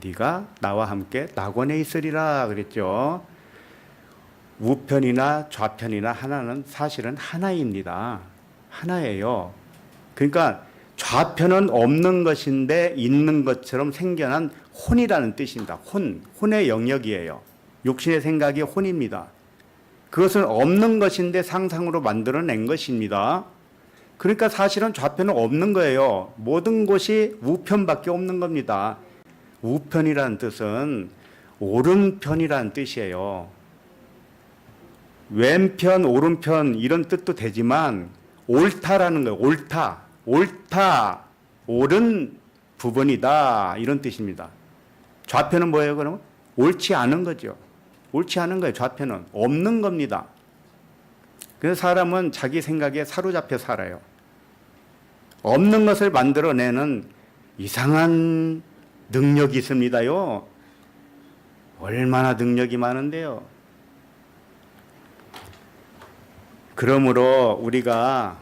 네가 나와 함께 낙원에 있으리라 그랬죠. 우편이나 좌편이나 하나는 사실은 하나입니다. 하나예요. 그러니까 좌편은 없는 것인데 있는 것처럼 생겨난 혼이라는 뜻입니다. 혼의 영역이에요. 욕심의 생각이 혼입니다. 그것은 없는 것인데 상상으로 만들어낸 것입니다. 그러니까 사실은 좌편은 없는 거예요. 모든 곳이 우편밖에 없는 겁니다. 우편이라는 뜻은 오른편이라는 뜻이에요. 왼편, 오른편 이런 뜻도 되지만 옳다라는 거예요. 옳다, 옳은 부분이다 이런 뜻입니다. 좌편은 뭐예요? 그러면 옳지 않은 거죠. 옳지 않은 거예요. 좌편은 없는 겁니다. 그래서 사람은 자기 생각에 사로잡혀 살아요. 없는 것을 만들어내는 이상한 능력이 있습니다요. 얼마나 능력이 많은데요. 그러므로 우리가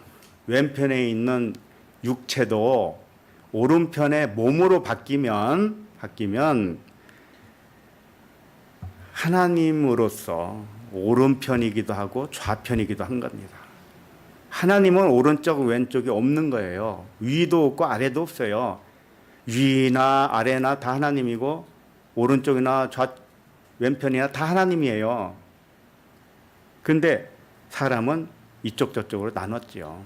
왼편에 있는 육체도 오른편의 몸으로 바뀌면 하나님으로서 오른편이기도 하고 좌편이기도 한 겁니다. 하나님은 오른쪽 왼쪽이 없는 거예요. 위도 없고 아래도 없어요. 위나 아래나 다 하나님이고 오른쪽이나 왼편이나 다 하나님이에요. 그런데 사람은 이쪽 저쪽으로 나눴죠.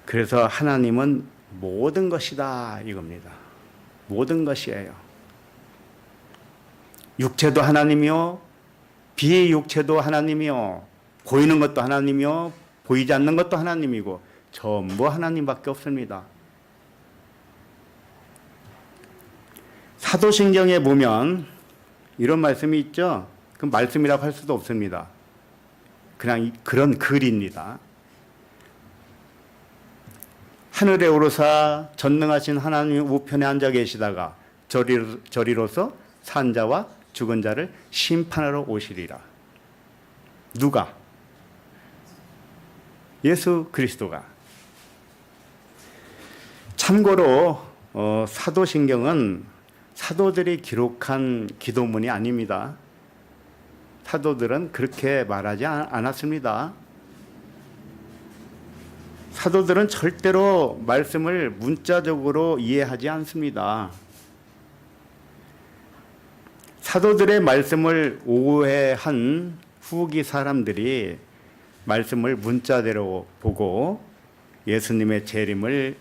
그래서 하나님은 모든 것이다 이겁니다. 모든 것이에요. 육체도 하나님이요, 비육체도 하나님이요, 보이는 것도 하나님이요, 보이지 않는 것도 하나님이고 전부 하나님밖에 없습니다. 사도신경에 보면 이런 말씀이 있죠. 그 말씀이라고 할 수도 없습니다. 그냥 그런 글입니다. 하늘에 오르사 전능하신 하나님 우편에 앉아 계시다가 저리로서 산 자와 죽은 자를 심판하러 오시리라. 누가? 예수 그리스도가. 참고로 사도신경은 사도들이 기록한 기도문이 아닙니다. 사도들은 그렇게 말하지 않았습니다. 사도들은 절대로 말씀을 문자적으로 이해하지 않습니다. 사도들의 말씀을 오해한 후기 사람들이 말씀을 문자대로 보고 예수님의 재림을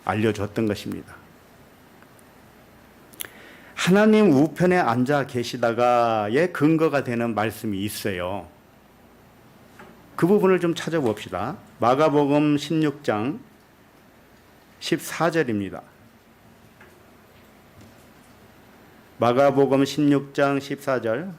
알려줬던 것입니다. 하나님 우편에 앉아 계시다가의 근거가 되는 말씀이 있어요. 그 부분을 좀 찾아봅시다. 마가복음 16장 14절입니다. 마가복음 16장 14절.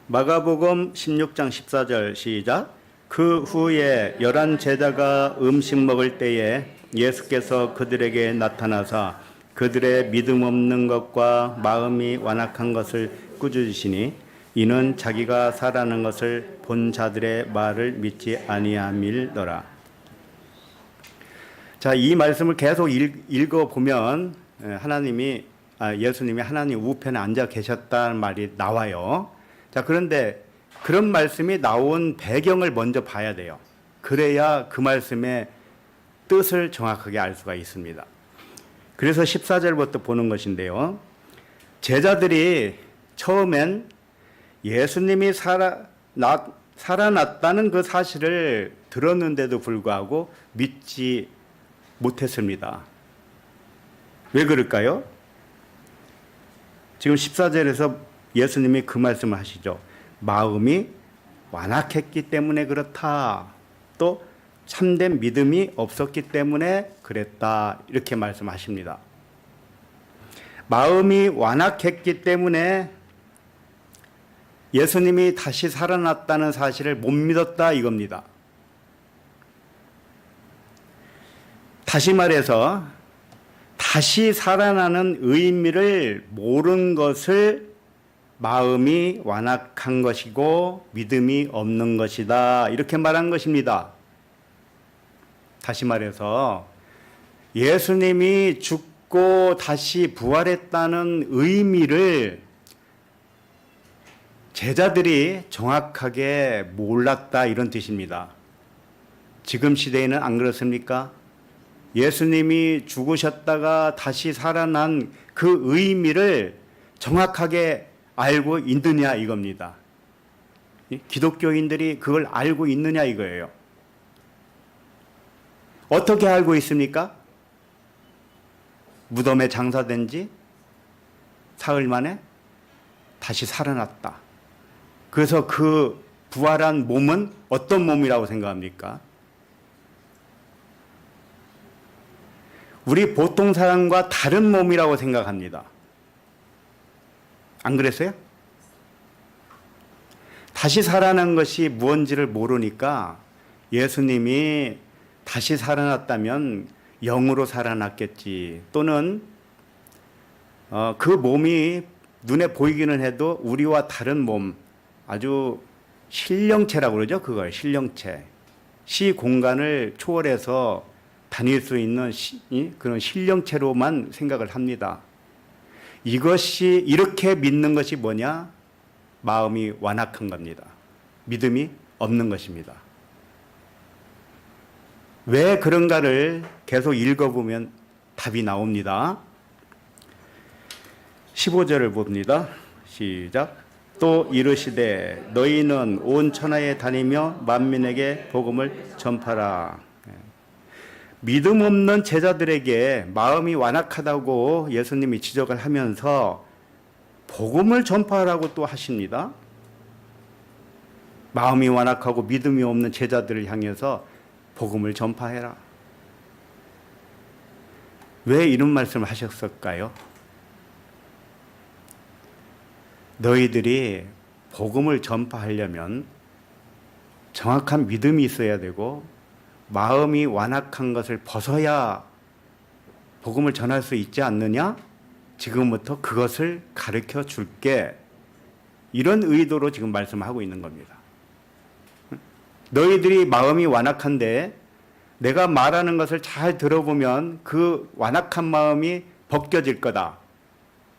마가복음 16장 14절 시작. 그 후에 11 제자가 음식 먹을 때에 예수께서 그들에게 나타나사 그들의 믿음 없는 것과 마음이 완악한 것을 꾸짖으시니 이는 자기가 살아난 것을 본 자들의 말을 믿지 아니함이더라. 자, 이 말씀을 계속 읽어보면 예수님이 하나님 우편에 앉아 계셨다는 말이 나와요. 자, 그런데 그런 말씀이 나온 배경을 먼저 봐야 돼요. 그래야 그 말씀의 뜻을 정확하게 알 수가 있습니다. 그래서 14절부터 보는 것인데요. 제자들이 처음엔 예수님이 살아났다는 그 사실을 들었는데도 불구하고 믿지 못했습니다. 왜 그럴까요? 지금 14절에서 예수님이 그 말씀을 하시죠. 마음이 완악했기 때문에 그렇다. 또 참된 믿음이 없었기 때문에 그랬다. 이렇게 말씀하십니다. 마음이 완악했기 때문에 예수님이 다시 살아났다는 사실을 못 믿었다 이겁니다. 다시 말해서 다시 살아나는 의미를 모르는 것을 마음이 완악한 것이고 믿음이 없는 것이다. 이렇게 말한 것입니다. 다시 말해서 예수님이 죽고 다시 부활했다는 의미를 제자들이 정확하게 몰랐다 이런 뜻입니다. 지금 시대에는 안 그렇습니까? 예수님이 죽으셨다가 다시 살아난 그 의미를 정확하게 알고 있느냐 이겁니다. 기독교인들이 그걸 알고 있느냐 이거예요. 어떻게 알고 있습니까? 무덤에 장사된 지 사흘 만에 다시 살아났다. 그래서 그 부활한 몸은 어떤 몸이라고 생각합니까? 우리 보통 사람과 다른 몸이라고 생각합니다. 안 그랬어요? 다시 살아난 것이 무언지를 모르니까 예수님이 다시 살아났다면 영으로 살아났겠지. 또는 그 몸이 눈에 보이기는 해도 우리와 다른 몸, 아주 신령체라고 그러죠. 그걸 신령체. 시 공간을 초월해서 다닐 수 있는 그런 신령체로만 생각을 합니다. 이것이 이렇게 믿는 것이 뭐냐? 마음이 완악한 겁니다. 믿음이 없는 것입니다. 왜 그런가를 계속 읽어보면 답이 나옵니다. 15절을 봅니다. 시작. 또 이르시되 너희는 온 천하에 다니며 만민에게 복음을 전파라. 믿음 없는 제자들에게 마음이 완악하다고 예수님이 지적을 하면서 복음을 전파하라고 또 하십니다. 마음이 완악하고 믿음이 없는 제자들을 향해서 복음을 전파해라. 왜 이런 말씀을 하셨을까요? 너희들이 복음을 전파하려면 정확한 믿음이 있어야 되고 마음이 완악한 것을 벗어야 복음을 전할 수 있지 않느냐? 지금부터 그것을 가르쳐 줄게. 이런 의도로 지금 말씀하고 있는 겁니다. 너희들이 마음이 완악한데 내가 말하는 것을 잘 들어보면 그 완악한 마음이 벗겨질 거다.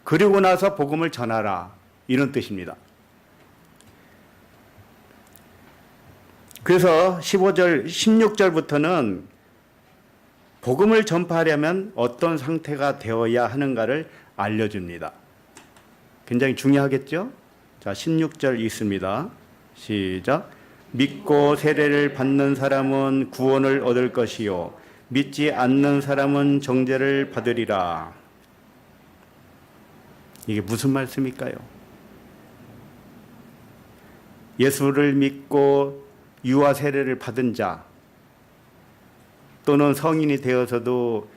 그리고 나서 복음을 전하라. 이런 뜻입니다. 그래서 15절, 16절부터는 복음을 전파하려면 어떤 상태가 되어야 하는가를 알려줍니다. 굉장히 중요하겠죠? 자, 16절 있습니다. 시작. 믿고 세례를 받는 사람은 구원을 얻을 것이요 믿지 않는 사람은 정죄를 받으리라. 이게 무슨 말씀일까요? 예수를 믿고 유아 세례를 받은 자 또는 성인이 되어서도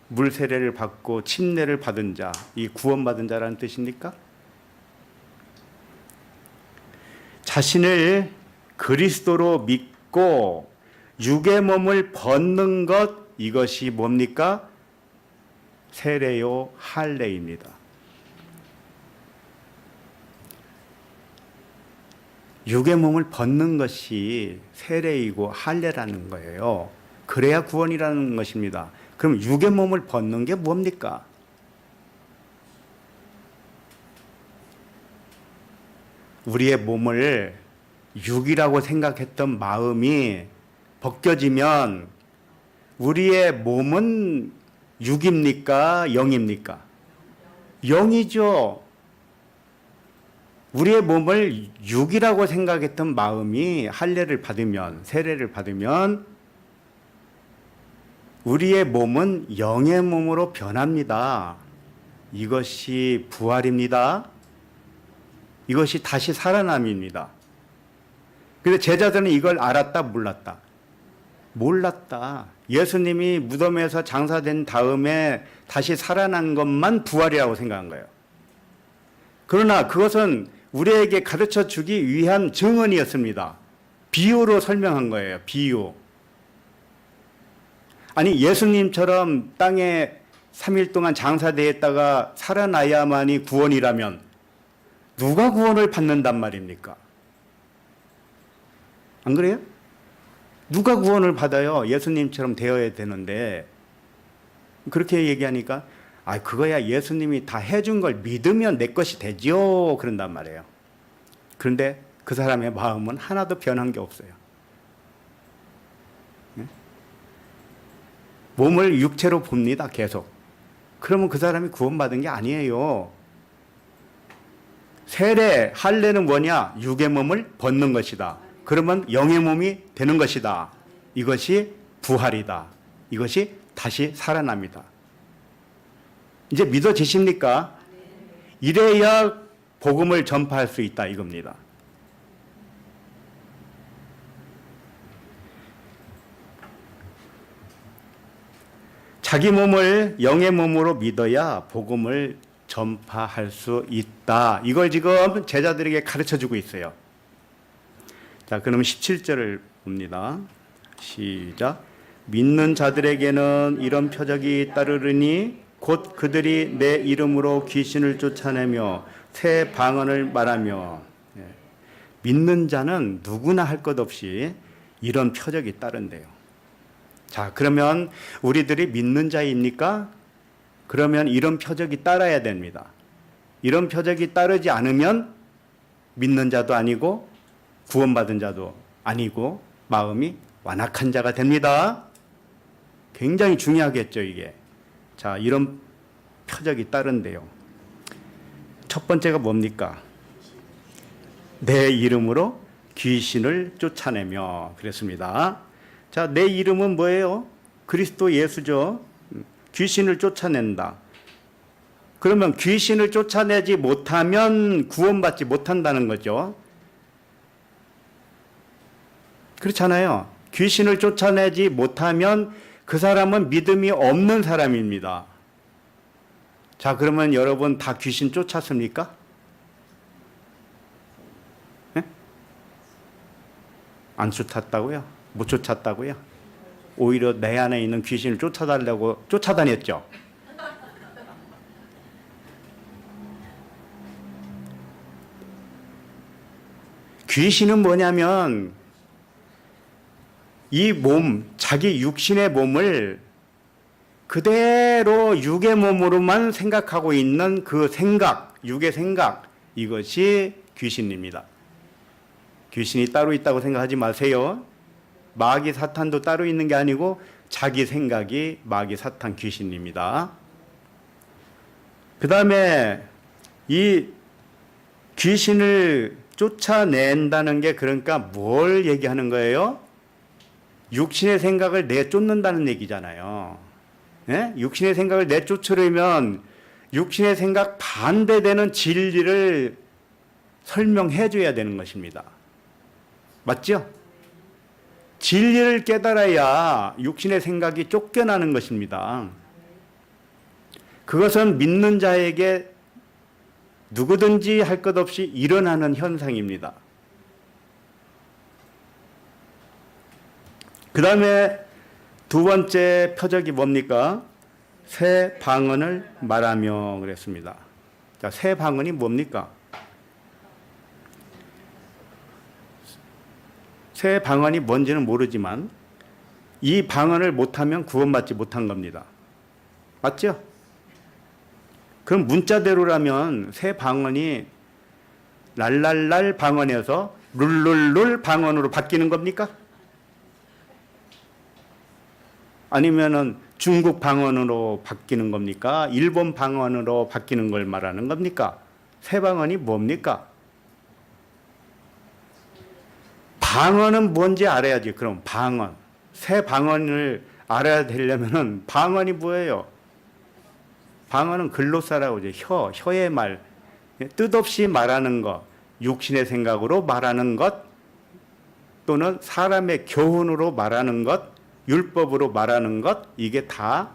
물 세례를 받고 침례를 받은 자, 이 구원받은 자라는 뜻입니까? 자신을 그리스도로 믿고 육의 몸을 벗는 것, 이것이 뭡니까? 세례요 할례입니다. 육의 몸을 벗는 것이 세례이고 할례라는 거예요. 그래야 구원이라는 것입니다. 그럼 육의 몸을 벗는 게 뭡니까? 우리의 몸을 육이라고 생각했던 마음이 벗겨지면 우리의 몸은 육입니까? 영입니까? 영이죠. 우리의 몸을 육이라고 생각했던 마음이 할례를 받으면, 세례를 받으면 우리의 몸은 영의 몸으로 변합니다. 이것이 부활입니다. 이것이 다시 살아남입니다. 그런데 제자들은 이걸 알았다, 몰랐다? 몰랐다. 예수님이 무덤에서 장사된 다음에 다시 살아난 것만 부활이라고 생각한 거예요. 그러나 그것은 우리에게 가르쳐 주기 위한 증언이었습니다. 비유로 설명한 거예요. 비유. 아니, 예수님처럼 땅에 3일 동안 장사되었다가 살아나야만이 구원이라면 누가 구원을 받는단 말입니까? 안 그래요? 누가 구원을 받아요? 예수님처럼 되어야 되는데. 그렇게 얘기하니까 그거야 예수님이 다 해준 걸 믿으면 내 것이 되지요. 그런단 말이에요. 그런데 그 사람의 마음은 하나도 변한 게 없어요. 몸을 육체로 봅니다. 계속. 그러면 그 사람이 구원받은 게 아니에요. 세례, 할례는 뭐냐? 육의 몸을 벗는 것이다. 그러면 영의 몸이 되는 것이다. 이것이 부활이다. 이것이 다시 살아납니다. 이제 믿어지십니까? 이래야 복음을 전파할 수 있다 이겁니다. 자기 몸을 영의 몸으로 믿어야 복음을 전파할 수 있다. 이걸 지금 제자들에게 가르쳐주고 있어요. 자, 그럼 17절을 봅니다. 시작. 믿는 자들에게는 이런 표적이 따르르니 곧 그들이 내 이름으로 귀신을 쫓아내며 새 방언을 말하며. 믿는 자는 누구나 할 것 없이 이런 표적이 따른대요. 자, 그러면 우리들이 믿는 자입니까? 그러면 이런 표적이 따라야 됩니다. 이런 표적이 따르지 않으면 믿는 자도 아니고 구원받은 자도 아니고 마음이 완악한 자가 됩니다. 굉장히 중요하겠죠, 이게. 자, 이런 표적이 따른대요. 첫 번째가 뭡니까? 내 이름으로 귀신을 쫓아내며 그랬습니다. 자, 내 이름은 뭐예요? 그리스도 예수죠. 귀신을 쫓아낸다. 그러면 귀신을 쫓아내지 못하면 구원받지 못한다는 거죠. 그렇잖아요. 귀신을 쫓아내지 못하면 그 사람은 믿음이 없는 사람입니다. 자, 그러면 여러분 다 귀신 쫓았습니까? 네? 안 쫓았다고요? 못 쫓았다고요? 오히려 내 안에 있는 귀신을 쫓아달라고 쫓아다녔죠. 귀신은 뭐냐면 이 몸, 자기 육신의 몸을 그대로 육의 몸으로만 생각하고 있는 그 생각, 육의 생각, 이것이 귀신입니다. 귀신이 따로 있다고 생각하지 마세요. 마귀 사탄도 따로 있는 게 아니고 자기 생각이 마귀 사탄 귀신입니다. 그 다음에 이 귀신을 쫓아낸다는 게 그러니까 뭘 얘기하는 거예요? 육신의 생각을 내쫓는다는 얘기잖아요. 네? 육신의 생각을 내쫓으려면 육신의 생각 반대되는 진리를 설명해 줘야 되는 것입니다. 맞죠? 진리를 깨달아야 육신의 생각이 쫓겨나는 것입니다. 그것은 믿는 자에게 누구든지 할 것 없이 일어나는 현상입니다. 그 다음에 두 번째 표적이 뭡니까? 새 방언을 말하며 그랬습니다. 자, 새 방언이 뭡니까? 새 방언이 뭔지는 모르지만 이 방언을 못하면 구원받지 못한 겁니다. 맞죠? 그럼 문자대로라면 새 방언이 랄랄랄 방언에서 룰룰룰 방언으로 바뀌는 겁니까? 아니면은 중국 방언으로 바뀌는 겁니까? 일본 방언으로 바뀌는 걸 말하는 겁니까? 새 방언이 뭡니까? 방언은 뭔지 알아야지. 그럼 방언. 새 방언을 알아야 되려면은 방언이 뭐예요? 방언은 글로사라고 하죠. 혀의 말. 뜻없이 말하는 것, 육신의 생각으로 말하는 것, 또는 사람의 교훈으로 말하는 것, 율법으로 말하는 것, 이게 다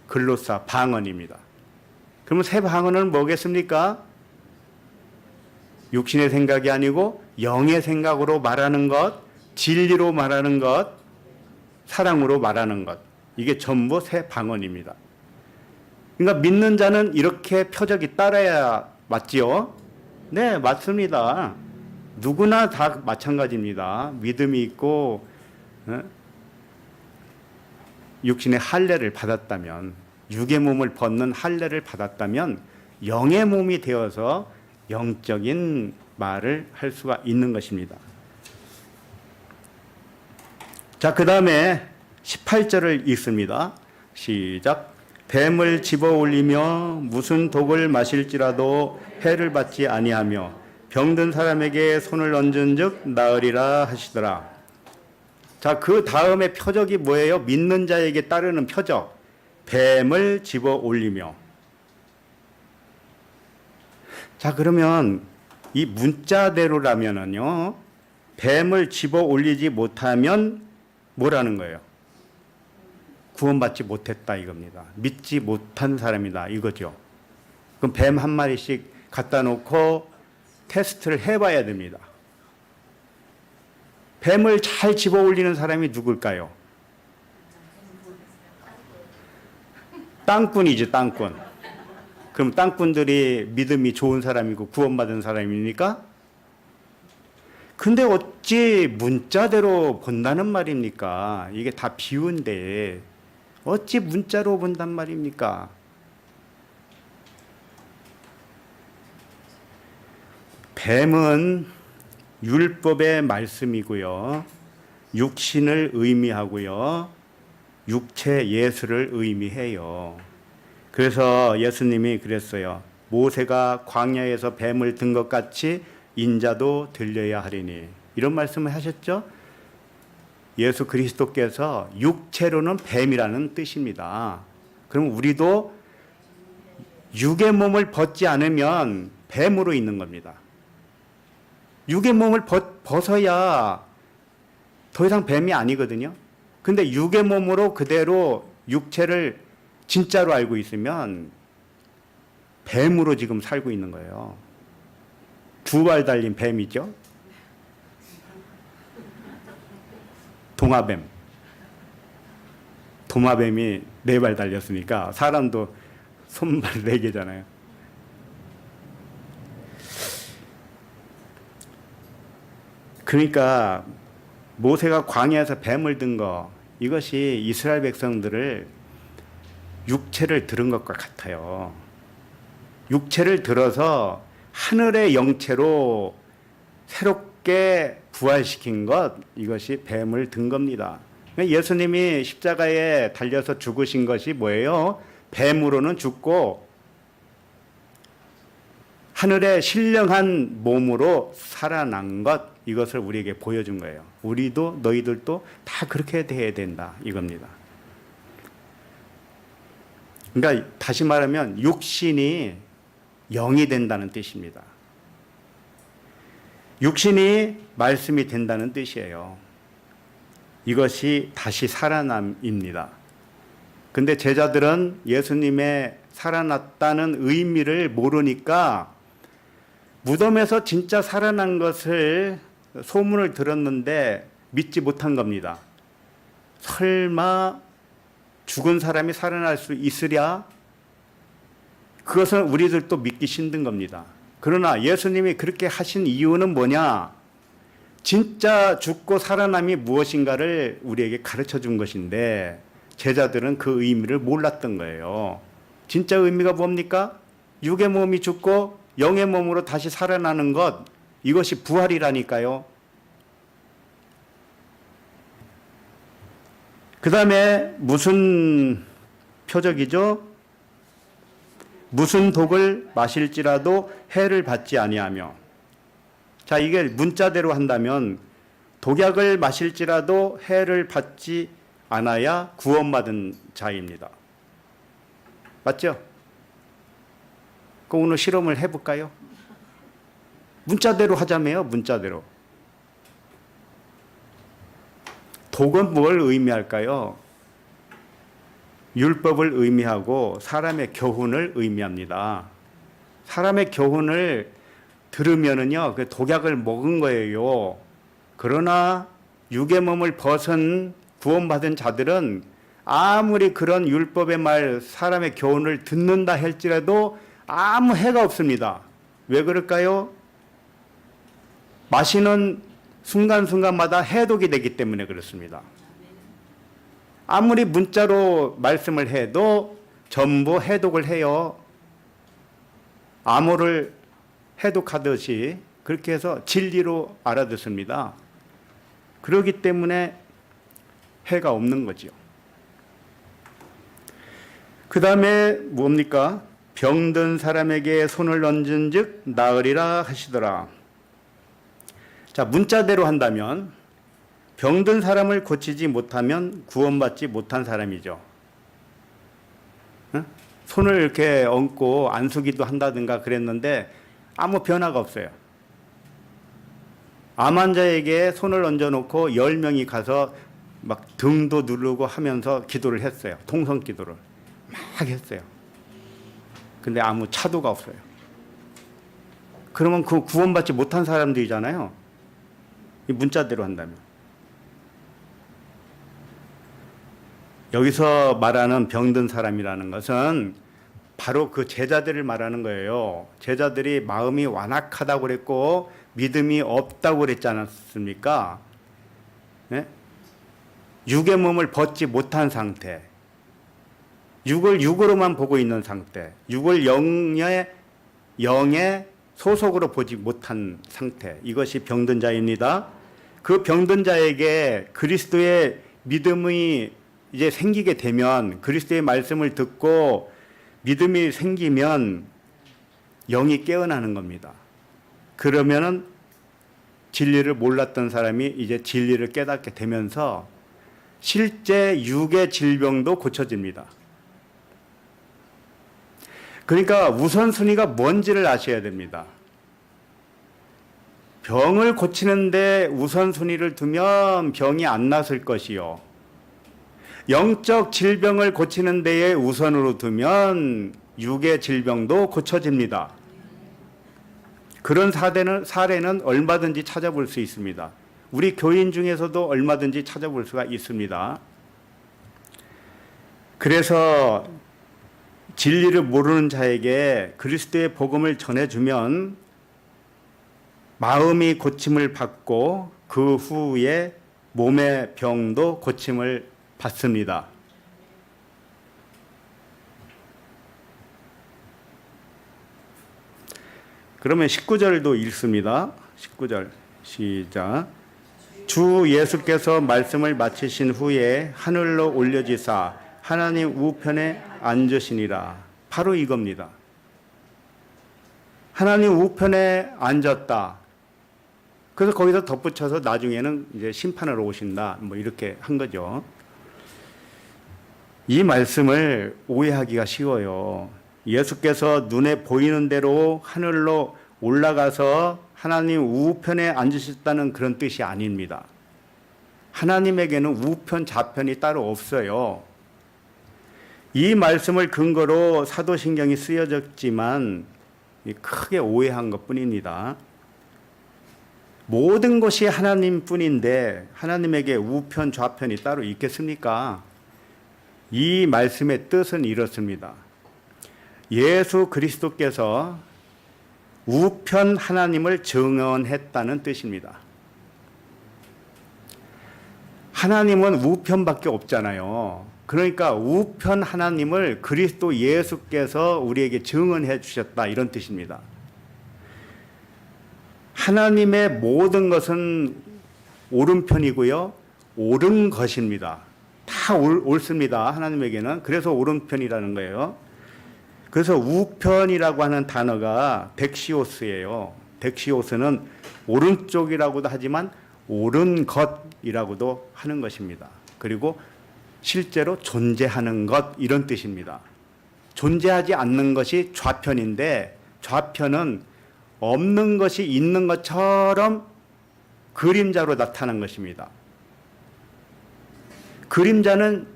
글로사, 방언입니다. 그러면 새 방언은 뭐겠습니까? 육신의 생각이 아니고 영의 생각으로 말하는 것, 진리로 말하는 것, 사랑으로 말하는 것, 이게 전부 새 방언입니다. 그러니까 믿는 자는 이렇게 표적이 따라야 맞지요? 네, 맞습니다. 누구나 다 마찬가지입니다. 믿음이 있고 육신의 할례를 받았다면, 육의 몸을 벗는 할례를 받았다면 영의 몸이 되어서 영적인 말을 할 수가 있는 것입니다. 자, 그 다음에 18절을 읽습니다. 시작. 뱀을 집어 올리며 무슨 독을 마실지라도 해를 받지 아니하며 병든 사람에게 손을 얹은 즉 나으리라 하시더라. 자, 그 다음에 표적이 뭐예요? 믿는 자에게 따르는 표적. 뱀을 집어 올리며. 자, 그러면 이 문자대로라면은요, 뱀을 집어 올리지 못하면 뭐라는 거예요? 구원받지 못했다 이겁니다. 믿지 못한 사람이다 이거죠. 그럼 뱀 한 마리씩 갖다 놓고 테스트를 해봐야 됩니다. 뱀을 잘 집어 올리는 사람이 누굴까요? 땅꾼이죠, 땅꾼. 그럼 땅꾼들이 믿음이 좋은 사람이고 구원받은 사람입니까? 근데 어찌 문자대로 본다는 말입니까? 이게 다 비유인데 어찌 문자로 본단 말입니까? 뱀은 율법의 말씀이고요, 육신을 의미하고요, 육체 예수를 의미해요. 그래서 예수님이 그랬어요. 모세가 광야에서 뱀을 든 것 같이 인자도 들려야 하리니, 이런 말씀을 하셨죠. 예수 그리스도께서 육체로는 뱀이라는 뜻입니다. 그럼 우리도 육의 몸을 벗지 않으면 뱀으로 있는 겁니다. 육의 몸을 벗어야 더 이상 뱀이 아니거든요. 근데 육의 몸으로 그대로 육체를 진짜로 알고 있으면 뱀으로 지금 살고 있는 거예요. 두 발 달린 뱀이죠. 도마뱀. 도마뱀이 네 발 달렸으니까 사람도 손발 네 개잖아요. 그러니까 모세가 광야에서 뱀을 든 거, 이것이 이스라엘 백성들을 육체를 들은 것과 같아요. 육체를 들어서 하늘의 영체로 새롭게 부활시킨 것, 이것이 뱀을 든 겁니다. 예수님이 십자가에 달려서 죽으신 것이 뭐예요? 뱀으로는 죽고 하늘의 신령한 몸으로 살아난 것, 이것을 우리에게 보여준 거예요. 우리도 너희들도 다 그렇게 돼야 된다 이겁니다. 그러니까 다시 말하면 육신이 영이 된다는 뜻입니다. 육신이 말씀이 된다는 뜻이에요. 이것이 다시 살아남입니다. 근데 제자들은 예수님의 살아났다는 의미를 모르니까 무덤에서 진짜 살아난 것을 소문을 들었는데 믿지 못한 겁니다. 설마 죽은 사람이 살아날 수 있으랴? 그것은 우리들도 믿기 힘든 겁니다. 그러나 예수님이 그렇게 하신 이유는 뭐냐? 진짜 죽고 살아남이 무엇인가를 우리에게 가르쳐 준 것인데 제자들은 그 의미를 몰랐던 거예요. 진짜 의미가 뭡니까? 육의 몸이 죽고 영의 몸으로 다시 살아나는 것, 이것이 부활이라니까요. 그 다음에 무슨 표적이죠? 무슨 독을 마실지라도 해를 받지 아니하며. 자, 이게 문자대로 한다면 독약을 마실지라도 해를 받지 않아야 구원받은 자입니다. 맞죠? 그럼 오늘 실험을 해볼까요? 문자대로 하자며요. 문자대로. 독은 뭘 의미할까요? 율법을 의미하고 사람의 교훈을 의미합니다. 사람의 교훈을 들으면은요, 그 독약을 먹은 거예요. 그러나 육의 몸을 벗은 구원받은 자들은 아무리 그런 율법의 말, 사람의 교훈을 듣는다 할지라도 아무 해가 없습니다. 왜 그럴까요? 마시는 순간순간마다 해독이 되기 때문에 그렇습니다. 아무리 문자로 말씀을 해도 전부 해독을 해요. 암호를 해독하듯이 그렇게 해서 진리로 알아듣습니다. 그렇기 때문에 해가 없는 거죠. 그 다음에 뭡니까? 병든 사람에게 손을 얹은 즉 나으리라 하시더라. 자, 문자대로 한다면 병든 사람을 고치지 못하면 구원받지 못한 사람이죠. 응? 손을 이렇게 얹고 안수기도 한다든가 그랬는데 아무 변화가 없어요. 암 환자에게 손을 얹어놓고 10명이 가서 막 등도 누르고 하면서 기도를 했어요. 통성 기도를 막 했어요. 근데 아무 차도가 없어요. 그러면 그 구원받지 못한 사람들이잖아요. 이 문자대로 한다면. 여기서 말하는 병든 사람이라는 것은 바로 그 제자들을 말하는 거예요. 제자들이 마음이 완악하다고 그랬고 믿음이 없다고 그랬지 않았습니까? 네? 육의 몸을 벗지 못한 상태, 육을 육으로만 보고 있는 상태, 육을 영의 소속으로 보지 못한 상태, 이것이 병든 자입니다. 그 병든 자에게 그리스도의 믿음이 이제 생기게 되면, 그리스도의 말씀을 듣고 믿음이 생기면 영이 깨어나는 겁니다. 그러면은 진리를 몰랐던 사람이 이제 진리를 깨닫게 되면서 실제 육의 질병도 고쳐집니다. 그러니까 우선순위가 뭔지를 아셔야 됩니다. 병을 고치는데 우선순위를 두면 병이 안 낫을 것이요, 영적 질병을 고치는 데에 우선으로 두면 육의 질병도 고쳐집니다. 그런 사례는 얼마든지 찾아볼 수 있습니다. 우리 교인 중에서도 얼마든지 찾아볼 수가 있습니다. 그래서 진리를 모르는 자에게 그리스도의 복음을 전해주면 마음이 고침을 받고 그 후에 몸의 병도 고침을 받습니다. 그러면 19절도 읽습니다. 19절 시작. 주 예수께서 말씀을 마치신 후에 하늘로 올려지사 하나님 우편에 앉으시니라. 바로 이겁니다. 하나님 우편에 앉았다. 그래서 거기서 덧붙여서 나중에는 이제 심판을 오신다, 뭐 이렇게 한 거죠. 이 말씀을 오해하기가 쉬워요. 예수께서 눈에 보이는 대로 하늘로 올라가서 하나님 우편에 앉으셨다는 그런 뜻이 아닙니다. 하나님에게는 우편, 좌편이 따로 없어요. 이 말씀을 근거로 사도신경이 쓰여졌지만 크게 오해한 것뿐입니다. 모든 것이 하나님뿐인데 하나님에게 우편 좌편이 따로 있겠습니까? 이 말씀의 뜻은 이렇습니다. 예수 그리스도께서 우편 하나님을 증언했다는 뜻입니다. 하나님은 우편밖에 없잖아요. 그러니까 우편 하나님을 그리스도 예수께서 우리에게 증언해 주셨다, 이런 뜻입니다. 하나님의 모든 것은 오른편이고요, 옳은 것입니다. 다 옳습니다, 하나님에게는. 그래서 오른편이라는 거예요. 그래서 우편이라고 하는 단어가 덱시오스예요. 덱시오스는 오른쪽이라고도 하지만 옳은 것이라고도 하는 것입니다. 그리고 실제로 존재하는 것, 이런 뜻입니다. 존재하지 않는 것이 좌편인데, 좌편은 없는 것이 있는 것처럼 그림자로 나타난 것입니다. 그림자는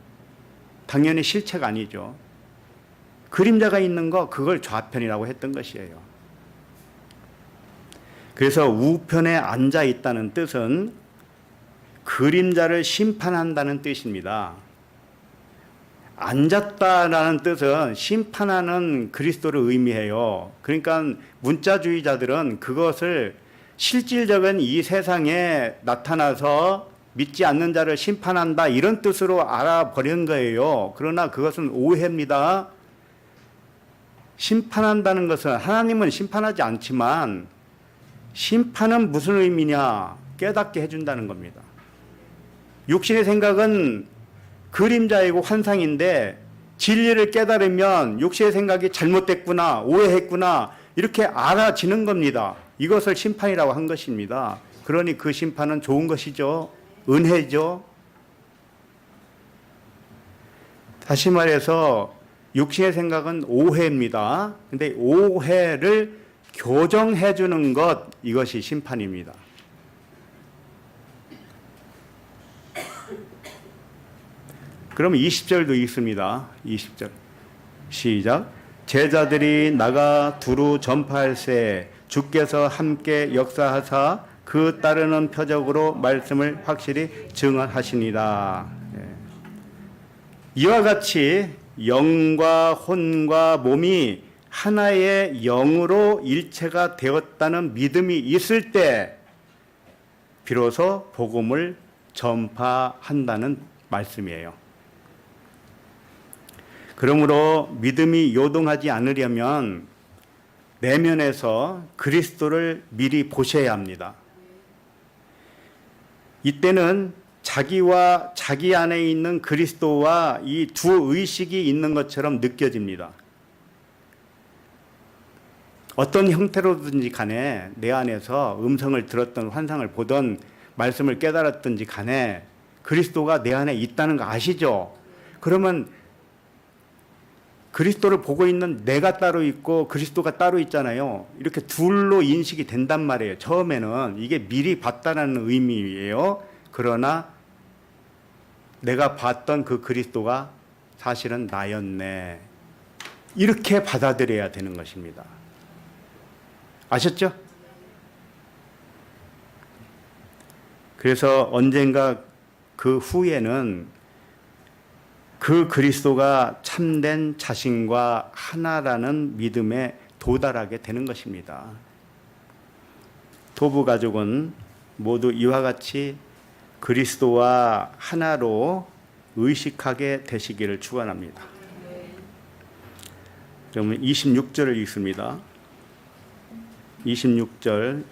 당연히 실체가 아니죠. 그림자가 있는 거, 그걸 좌편이라고 했던 것이에요. 그래서 우편에 앉아 있다는 뜻은 그림자를 심판한다는 뜻입니다. 앉았다라는 뜻은 심판하는 그리스도를 의미해요. 그러니까 문자주의자들은 그것을 실질적인 이 세상에 나타나서 믿지 않는 자를 심판한다, 이런 뜻으로 알아버린 거예요. 그러나 그것은 오해입니다. 심판한다는 것은, 하나님은 심판하지 않지만 심판은 무슨 의미냐, 깨닫게 해준다는 겁니다. 육신의 생각은 그림자이고 환상인데 진리를 깨달으면 육신의 생각이 잘못됐구나, 오해했구나, 이렇게 알아지는 겁니다. 이것을 심판이라고 한 것입니다. 그러니 그 심판은 좋은 것이죠. 은혜죠. 다시 말해서 육신의 생각은 오해입니다. 근데 오해를 교정해 주는 것, 이것이 심판입니다. 그럼 20절도 있습니다. 20절 시작. 제자들이 나가 두루 전파할새 주께서 함께 역사하사 그 따르는 표적으로 말씀을 확실히 증언하시니라. 이와 같이 영과 혼과 몸이 하나의 영으로 일체가 되었다는 믿음이 있을 때 비로소 복음을 전파한다는 말씀이에요. 그러므로 믿음이 요동하지 않으려면 내면에서 그리스도를 미리 보셔야 합니다. 이때는 자기와 자기 안에 있는 그리스도와 이 두 의식이 있는 것처럼 느껴집니다. 어떤 형태로든지 간에 내 안에서 음성을 들었던, 환상을 보던, 말씀을 깨달았든지 간에 그리스도가 내 안에 있다는 거 아시죠? 그러면 그리스도를 보고 있는 내가 따로 있고 그리스도가 따로 있잖아요. 이렇게 둘로 인식이 된단 말이에요. 처음에는 이게 미리 봤다는 의미예요. 그러나 내가 봤던 그 그리스도가 사실은 나였네, 이렇게 받아들여야 되는 것입니다. 아셨죠? 그래서 언젠가 그 후에는 그 그리스도가 참된 자신과 하나라는 믿음에 도달하게 되는 것입니다. 도부 가족은 모두 이와 같이 그리스도와 하나로 의식하게 되시기를 축원합니다. 그러면 26절을 읽습니다. 26절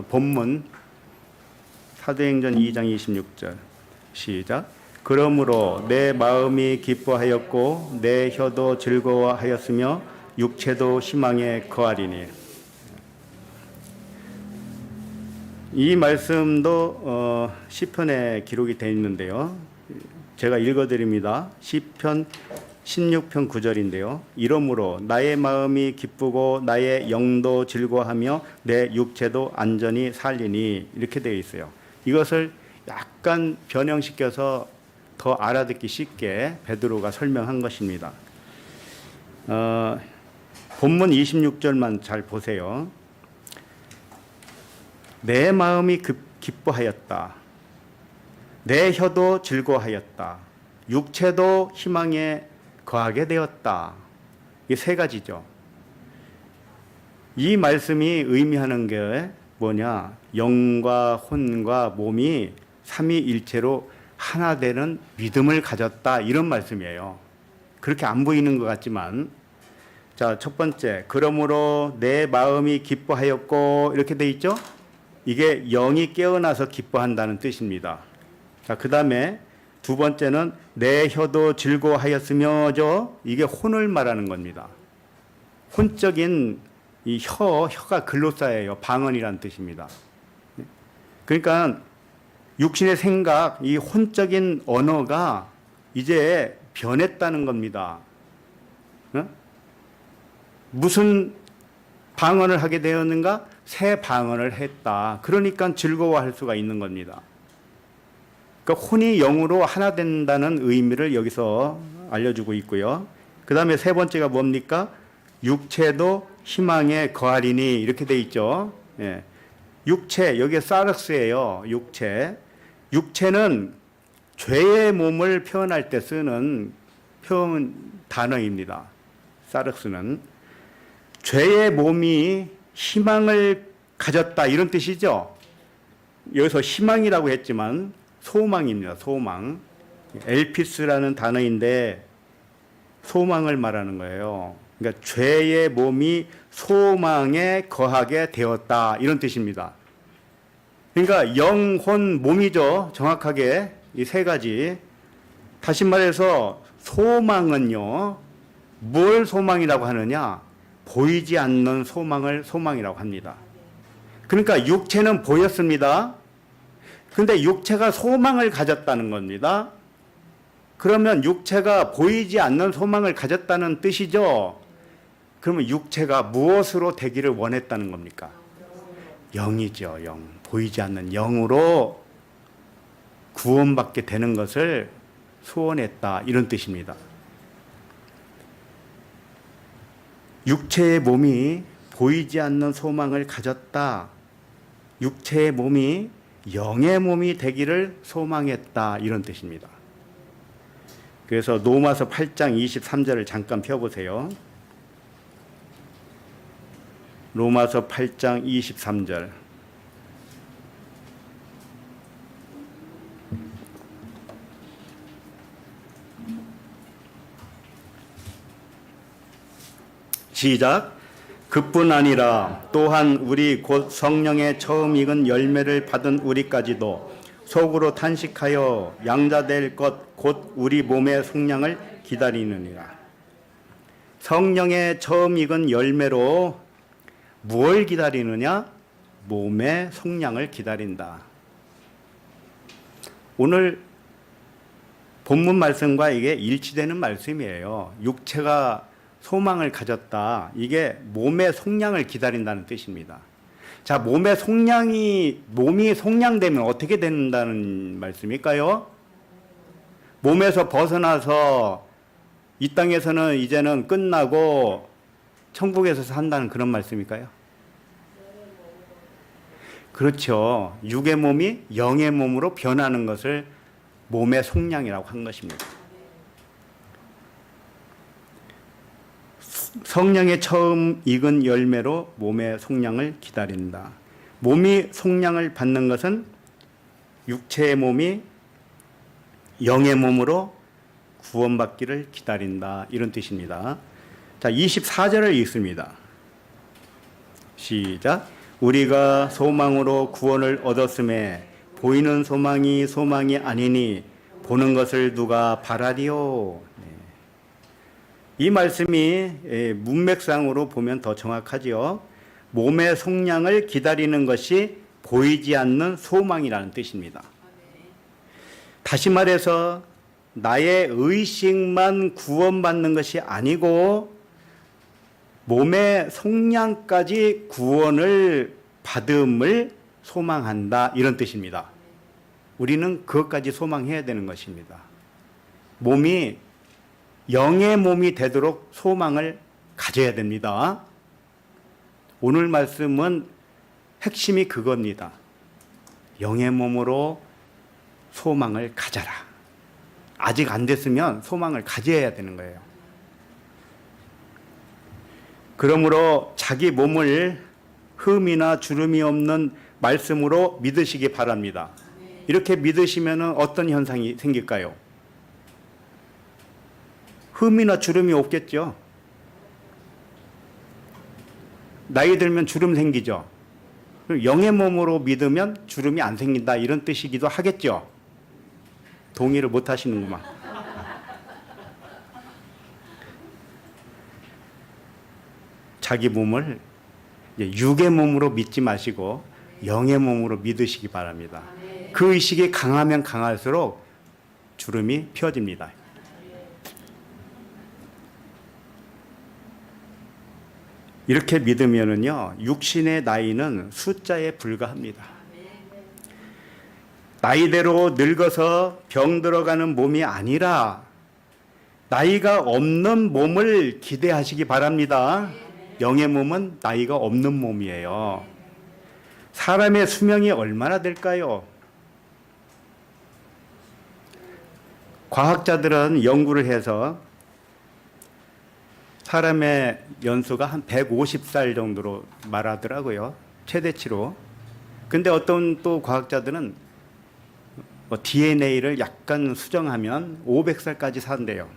본문 사도행전 2장 26절 시작. 그러므로 내 마음이 기뻐하였고 내 혀도 즐거워하였으며 육체도 희망에 거하리니. 이 말씀도 시편에 기록이 되어 있는데요. 제가 읽어드립니다. 시편 16편 9절인데요. 이러므로 나의 마음이 기쁘고 나의 영도 즐거워하며 내 육체도 안전히 살리니, 이렇게 되어 있어요. 이것을 약간 변형시켜서 더 알아듣기 쉽게 베드로가 설명한 것입니다. 본문 26절만 잘 보세요. 내 마음이 기뻐하였다. 내 혀도 즐거워하였다. 육체도 희망에 거하게 되었다. 이 세 가지죠. 이 말씀이 의미하는 게 뭐냐? 영과 혼과 몸이 삼위일체로 하나 되는 믿음을 가졌다. 이런 말씀이에요. 그렇게 안 보이는 것 같지만, 자, 첫 번째, 그러므로 내 마음이 기뻐하였고, 이렇게 돼 있죠? 이게 영이 깨어나서 기뻐한다는 뜻입니다. 자, 그 다음에 두 번째는 내 혀도 즐거워하였으며죠. 이게 혼을 말하는 겁니다. 혼적인 이 혀가 글로사예요. 방언이란 뜻입니다. 그러니까 육신의 생각, 이 혼적인 언어가 이제 변했다는 겁니다. 무슨 방언을 하게 되었는가? 새 방언을 했다. 그러니까 즐거워할 수가 있는 겁니다. 그러니까 혼이 영으로 하나 된다는 의미를 여기서 알려주고 있고요. 그 다음에 세 번째가 뭡니까? 육체도 희망에 거하리니 이렇게 돼 있죠. 예. 육체, 여기에 사르스예요. 육체. 육체는 죄의 몸을 표현할 때 쓰는 표현 단어입니다. 사르스는 죄의 몸이 희망을 가졌다 이런 뜻이죠. 여기서 희망이라고 했지만 소망입니다. 소망. 엘피스라는 단어인데 소망을 말하는 거예요. 그러니까 죄의 몸이 소망에 거하게 되었다 이런 뜻입니다. 그러니까 영, 혼, 몸이죠. 정확하게 이 세 가지. 다시 말해서 소망은요. 뭘 소망이라고 하느냐? 보이지 않는 소망을 소망이라고 합니다. 그러니까 육체는 보였습니다. 그런데 육체가 소망을 가졌다는 겁니다. 그러면 육체가 보이지 않는 소망을 가졌다는 뜻이죠. 그러면 육체가 무엇으로 되기를 원했다는 겁니까? 영이죠. 영. 보이지 않는 영으로 구원받게 되는 것을 소원했다. 이런 뜻입니다. 육체의 몸이 보이지 않는 소망을 가졌다. 육체의 몸이 영의 몸이 되기를 소망했다. 이런 뜻입니다. 그래서 로마서 8장 23절을 잠깐 펴보세요. 로마서 8장 23절. 시작. 그뿐 아니라 또한 우리 곧 성령의 처음 익은 열매를 받은 우리까지도 속으로 탄식하여 양자될 것 곧 우리 몸의 속량을 기다리느니라. 성령의 처음 익은 열매로 무엇을 기다리느냐? 몸의 속량을 기다린다. 오늘 본문 말씀과 이게 일치되는 말씀이에요. 육체가 소망을 가졌다. 이게 몸의 속량을 기다린다는 뜻입니다. 자, 몸이 속량되면 어떻게 된다는 말씀일까요? 몸에서 벗어나서 이 땅에서는 이제는 끝나고 천국에서 산다는 그런 말씀일까요? 그렇죠. 육의 몸이 영의 몸으로 변하는 것을 몸의 속량이라고 한 것입니다. 성령의 처음 익은 열매로 몸의 속량을 기다린다. 몸이 속량을 받는 것은 육체의 몸이 영의 몸으로 구원받기를 기다린다. 이런 뜻입니다. 자, 24절을 읽습니다. 시작. 우리가 소망으로 구원을 얻었음에 보이는 소망이 소망이 아니니 보는 것을 누가 바라리요. 이 말씀이 문맥상으로 보면 더 정확하지요. 몸의 속량을 기다리는 것이 보이지 않는 소망이라는 뜻입니다. 다시 말해서 나의 의식만 구원받는 것이 아니고 몸의 속량까지 구원을 받음을 소망한다. 이런 뜻입니다. 우리는 그것까지 소망해야 되는 것입니다. 몸이 영의 몸이 되도록 소망을 가져야 됩니다. 오늘 말씀은 핵심이 그겁니다. 영의 몸으로 소망을 가져라. 아직 안 됐으면 소망을 가져야 되는 거예요. 그러므로 자기 몸을 흠이나 주름이 없는 말씀으로 믿으시기 바랍니다. 이렇게 믿으시면 어떤 현상이 생길까요? 흠이나 주름이 없겠죠. 나이 들면 주름 생기죠. 영의 몸으로 믿으면 주름이 안 생긴다, 이런 뜻이기도 하겠죠. 동의를 못 하시는구만. 자기 몸을 육의 몸으로 믿지 마시고 영의 몸으로 믿으시기 바랍니다. 그 의식이 강하면 강할수록 주름이 펴집니다. 이렇게 믿으면은요, 육신의 나이는 숫자에 불과합니다. 나이대로 늙어서 병 들어가는 몸이 아니라 나이가 없는 몸을 기대하시기 바랍니다. 영의 몸은 나이가 없는 몸이에요. 사람의 수명이 얼마나 될까요? 과학자들은 연구를 해서 사람의 연수가 한 150살 정도로 말하더라고요. 최대치로. 근데 어떤 또 과학자들은 DNA를 약간 수정하면 500살까지 산대요.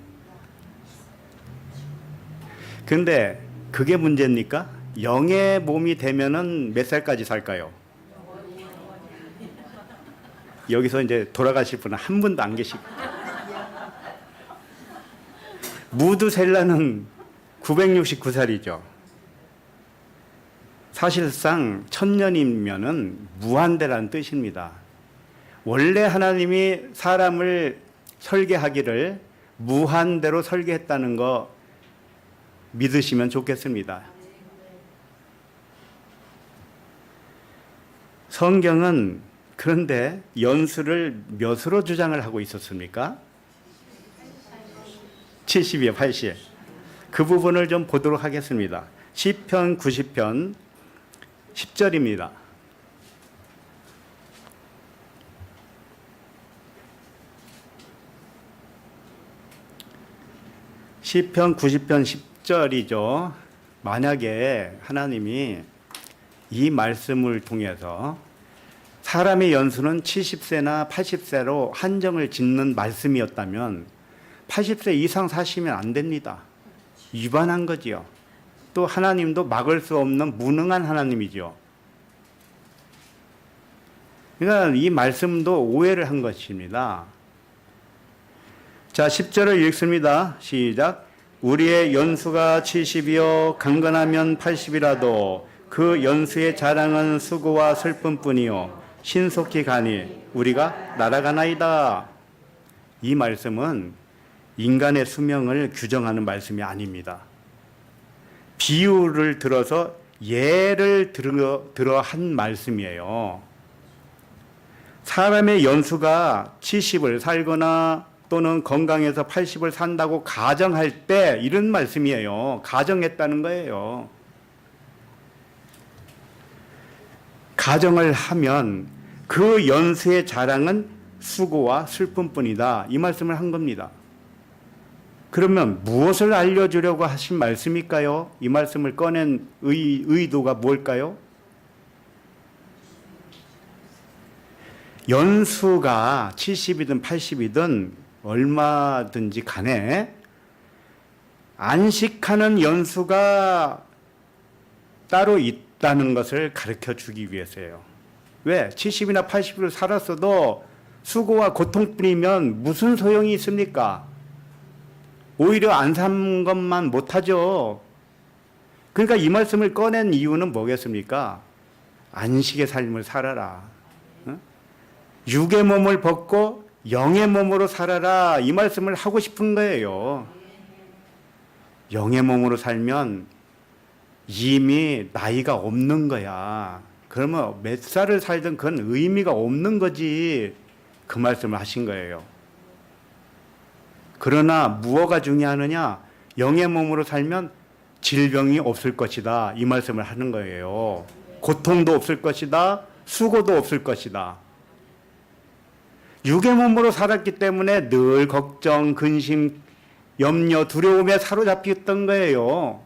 근데 그게 문제입니까? 영의 몸이 되면은 몇 살까지 살까요? 여기서 이제 돌아가실 분은 한 분도 안 계시고. 무드셀라는 969살이죠. 사실상 1000년이면은 무한대라는 뜻입니다. 원래 하나님이 사람을 설계하기를 무한대로 설계했다는 거 믿으시면 좋겠습니다. 성경은 그런데 연수를 몇으로 주장을 하고 있었습니까? 70이요, 80. 그 부분을 좀 보도록 하겠습니다. 시편 90편 10절입니다. 시편 90편 10절이죠. 만약에 하나님이 이 말씀을 통해서 사람의 연수는 70세나 80세로 한정을 짓는 말씀이었다면 80세 이상 사시면 안 됩니다. 위반한 거지요. 또 하나님도 막을 수 없는 무능한 하나님이죠. 그러니까 이 말씀도 오해를 한 것입니다. 자, 10절을 읽습니다. 시작. 우리의 연수가 70이요 강건하면 80이라도 그 연수의 자랑은 수고와 슬픔뿐이요 신속히 가니 우리가 날아가나이다. 이 말씀은 인간의 수명을 규정하는 말씀이 아닙니다. 비유를 들어서 예를 들어 한 말씀이에요. 사람의 연수가 70을 살거나 또는 건강해서 80을 산다고 가정할 때 이런 말씀이에요. 가정했다는 거예요. 가정을 하면 그 연수의 자랑은 수고와 슬픔뿐이다. 이 말씀을 한 겁니다. 그러면 무엇을 알려주려고 하신 말씀일까요? 이 말씀을 꺼낸 의도가 뭘까요? 연수가 70이든 80이든 얼마든지 간에 안식하는 연수가 따로 있다는 것을 가르쳐 주기 위해서예요. 왜? 70이나 80을 살았어도 수고와 고통뿐이면 무슨 소용이 있습니까? 오히려 안 산 것만 못하죠. 그러니까 이 말씀을 꺼낸 이유는 뭐겠습니까? 안식의 삶을 살아라. 육의 몸을 벗고 영의 몸으로 살아라. 이 말씀을 하고 싶은 거예요. 영의 몸으로 살면 이미 나이가 없는 거야. 그러면 몇 살을 살든 그건 의미가 없는 거지. 그 말씀을 하신 거예요. 그러나 무엇가 중요하느냐? 영의 몸으로 살면 질병이 없을 것이다. 이 말씀을 하는 거예요. 고통도 없을 것이다. 수고도 없을 것이다. 육의 몸으로 살았기 때문에 늘 걱정, 근심, 염려, 두려움에 사로잡혔던 거예요.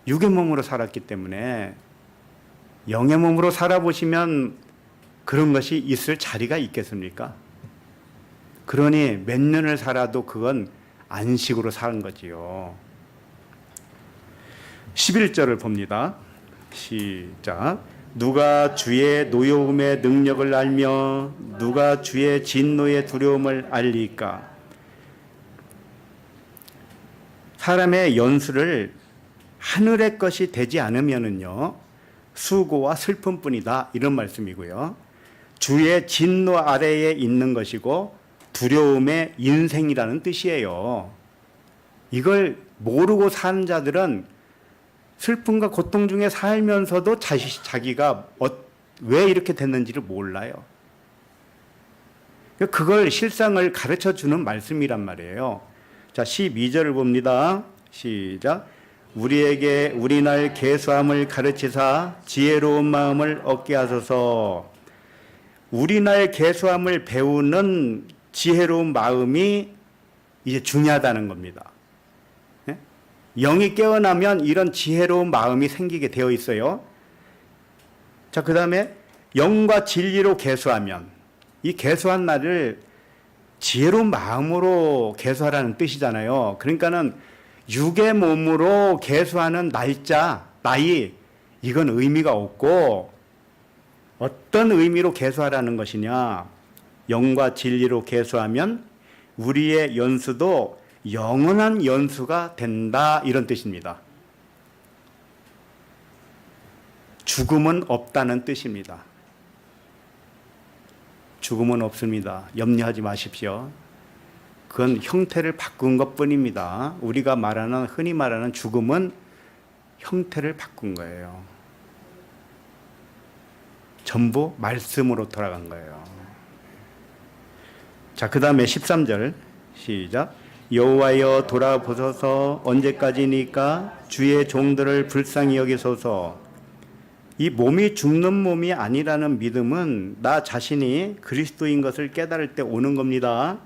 육의 몸으로 살았기 때문에. 영의 몸으로 살아보시면 그런 것이 있을 자리가 있겠습니까? 그러니 몇 년을 살아도 그건 안식으로 사는 거지요. 11절을 봅니다. 시작. 누가 주의 노여움의 능력을 알며 누가 주의 진노의 두려움을 알리까? 사람의 연수를 하늘의 것이 되지 않으면은요, 수고와 슬픔뿐이다. 이런 말씀이고요. 주의 진노 아래에 있는 것이고 두려움의 인생이라는 뜻이에요. 이걸 모르고 사는 자들은 슬픔과 고통 중에 살면서도 자기가 왜 이렇게 됐는지를 몰라요. 그걸 실상을 가르쳐 주는 말씀이란 말이에요. 자, 12절을 봅니다. 시작. 우리에게 우리날 계수함을 가르치사 지혜로운 마음을 얻게 하소서. 우리날 계수함을 배우는 지혜로운 마음이 이제 중요하다는 겁니다. 영이 깨어나면 이런 지혜로운 마음이 생기게 되어 있어요. 자, 그 다음에 영과 진리로 계수하면, 이 계수한 날을 지혜로운 마음으로 계수하라는 뜻이잖아요. 그러니까는 육의 몸으로 계수하는 날짜, 나이, 이건 의미가 없고 어떤 의미로 계수하라는 것이냐. 영과 진리로 계수하면 우리의 연수도 영원한 연수가 된다, 이런 뜻입니다. 죽음은 없다는 뜻입니다. 죽음은 없습니다. 염려하지 마십시오. 그건 형태를 바꾼 것뿐입니다. 우리가 흔히 말하는 죽음은 형태를 바꾼 거예요. 전부 말씀으로 돌아간 거예요. 자, 그 다음에 13절 시작. 여호와여 돌아보소서. 언제까지니까 주의 종들을 불쌍히 여기소서. 이 몸이 죽는 몸이 아니라는 믿음은 나 자신이 그리스도인 것을 깨달을 때 오는 겁니다.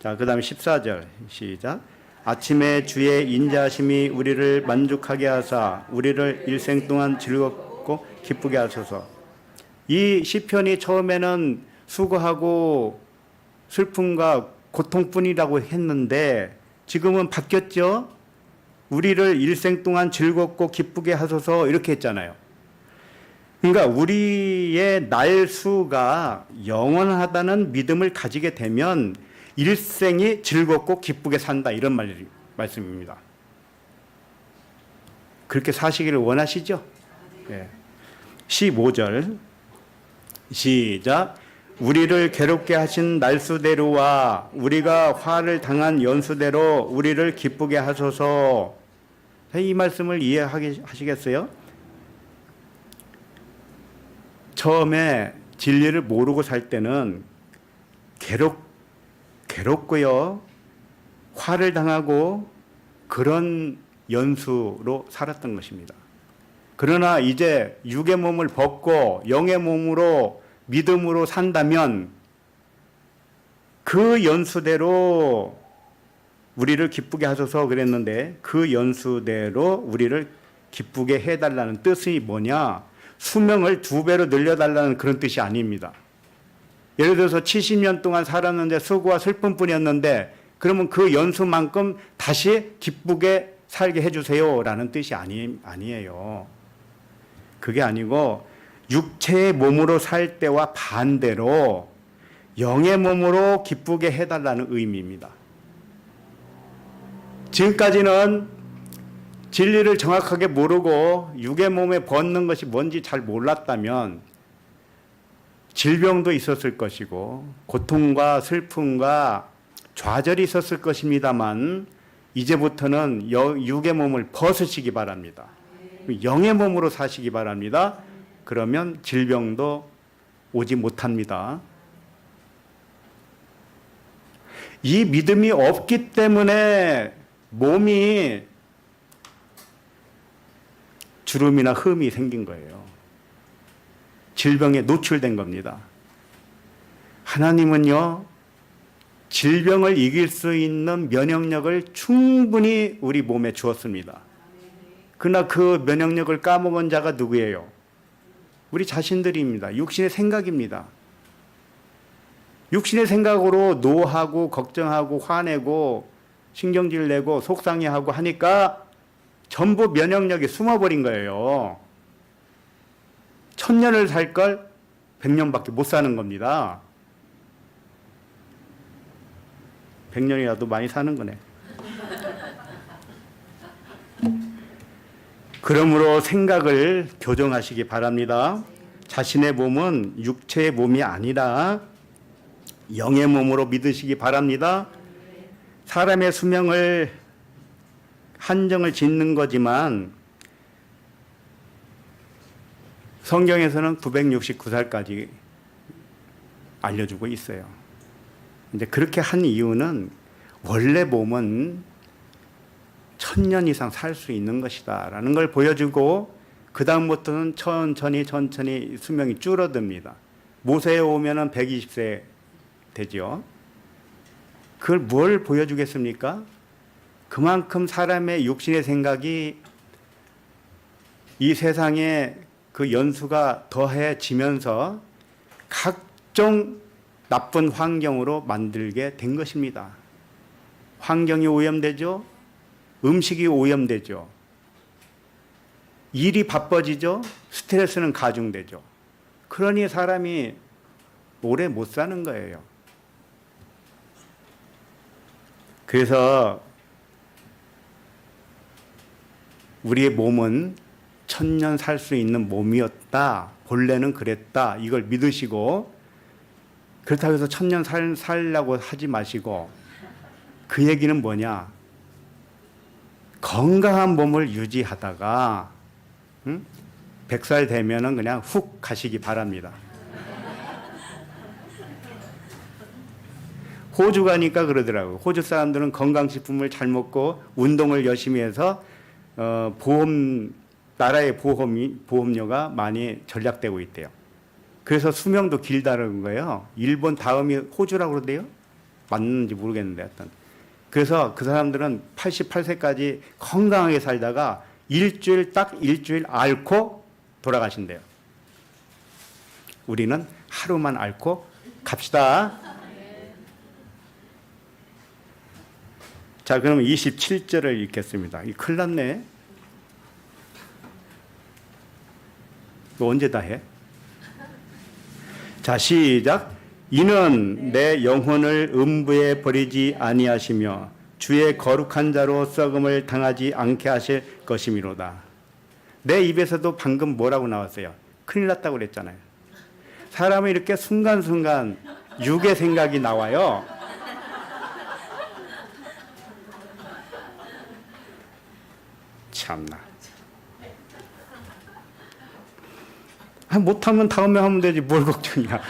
자, 그 다음에 14절 시작. 아침에 주의 인자하심이 우리를 만족하게 하사 우리를 일생 동안 즐겁고 기쁘게 하소서. 이 시편이 처음에는 수고하고 슬픔과 고통뿐이라고 했는데 지금은 바뀌었죠. 우리를 일생 동안 즐겁고 기쁘게 하소서, 이렇게 했잖아요. 그러니까 우리의 날수가 영원하다는 믿음을 가지게 되면 일생이 즐겁고 기쁘게 산다, 이런 말씀입니다. 그렇게 사시기를 원하시죠? 네. 15절 시작. 우리를 괴롭게 하신 날수대로와 우리가 화를 당한 연수대로 우리를 기쁘게 하소서. 이 말씀을 이해하시겠어요? 처음에 진리를 모르고 살 때는 괴롭고요, 화를 당하고 그런 연수로 살았던 것입니다. 그러나 이제 육의 몸을 벗고 영의 몸으로 믿음으로 산다면 그 연수대로 우리를 기쁘게 하소서 그랬는데, 그 연수대로 우리를 기쁘게 해달라는 뜻이 뭐냐? 수명을 2배로 늘려달라는 그런 뜻이 아닙니다. 예를 들어서 70년 동안 살았는데 수고와 슬픔뿐이었는데 그러면 그 연수만큼 다시 기쁘게 살게 해주세요 라는 뜻이 아니에요. 그게 아니고 육체의 몸으로 살 때와 반대로 영의 몸으로 기쁘게 해달라는 의미입니다. 지금까지는 진리를 정확하게 모르고 육의 몸에 벗는 것이 뭔지 잘 몰랐다면 질병도 있었을 것이고 고통과 슬픔과 좌절이 있었을 것입니다만, 이제부터는 육의 몸을 벗으시기 바랍니다. 영의 몸으로 사시기 바랍니다. 그러면 질병도 오지 못합니다. 이 믿음이 없기 때문에 몸이 주름이나 흠이 생긴 거예요. 질병에 노출된 겁니다. 하나님은요, 질병을 이길 수 있는 면역력을 충분히 우리 몸에 주었습니다. 그러나 그 면역력을 까먹은 자가 누구예요? 우리 자신들입니다. 육신의 생각입니다. 육신의 생각으로 노하고 걱정하고 화내고 신경질 내고 속상해하고 하니까 전부 면역력이 숨어버린 거예요. 1000년을 살 걸 100년밖에 못 사는 겁니다. 100년이라도 많이 사는 거네. 그러므로 생각을 교정하시기 바랍니다. 자신의 몸은 육체의 몸이 아니라 영의 몸으로 믿으시기 바랍니다. 사람의 수명을 한정을 짓는 거지만 성경에서는 969살까지 알려주고 있어요. 근데 그렇게 한 이유는 원래 몸은 1000년 이상 살 수 있는 것이다 라는 걸 보여주고 그 다음부터는 천천히 수명이 줄어듭니다. 모세에 오면은 120세 되죠. 그걸 뭘 보여주겠습니까? 그만큼 사람의 육신의 생각이 이 세상에 그 연수가 더해지면서 각종 나쁜 환경으로 만들게 된 것입니다. 환경이 오염되죠. 음식이 오염되죠. 일이 바빠지죠. 스트레스는 가중되죠. 그러니 사람이 오래 못 사는 거예요. 그래서 우리의 몸은 1000년 살 수 있는 몸이었다. 본래는 그랬다. 이걸 믿으시고 그렇다고 해서 1000년 살려고 하지 마시고 그 얘기는 뭐냐? 건강한 몸을 유지하다가 100살 되면은 그냥 훅 가시기 바랍니다. 호주 가니까 그러더라고요. 호주 사람들은 건강식품을 잘 먹고 운동을 열심히 해서 나라의 보험료가 많이 절약되고 있대요. 그래서 수명도 길다는 거예요. 일본 다음이 호주라고 그러대요. 맞는지 모르겠는데 하여튼. 그래서 그 사람들은 88세까지 건강하게 살다가 딱 일주일 앓고 돌아가신대요. 우리는 하루만 앓고 갑시다. 자, 그럼 27절을 읽겠습니다. 이 큰일 났네. 이거 언제 다 해? 자, 시작. 이는 내 영혼을 음부에 버리지 아니하시며 주의 거룩한 자로 썩음을 당하지 않게 하실 것이미로다. 내 입에서도 방금 뭐라고 나왔어요? 큰일 났다고 그랬잖아요. 사람이 이렇게 순간순간 육의 생각이 나와요. 참나. 못하면 다음에 하면 되지 뭘 걱정이야.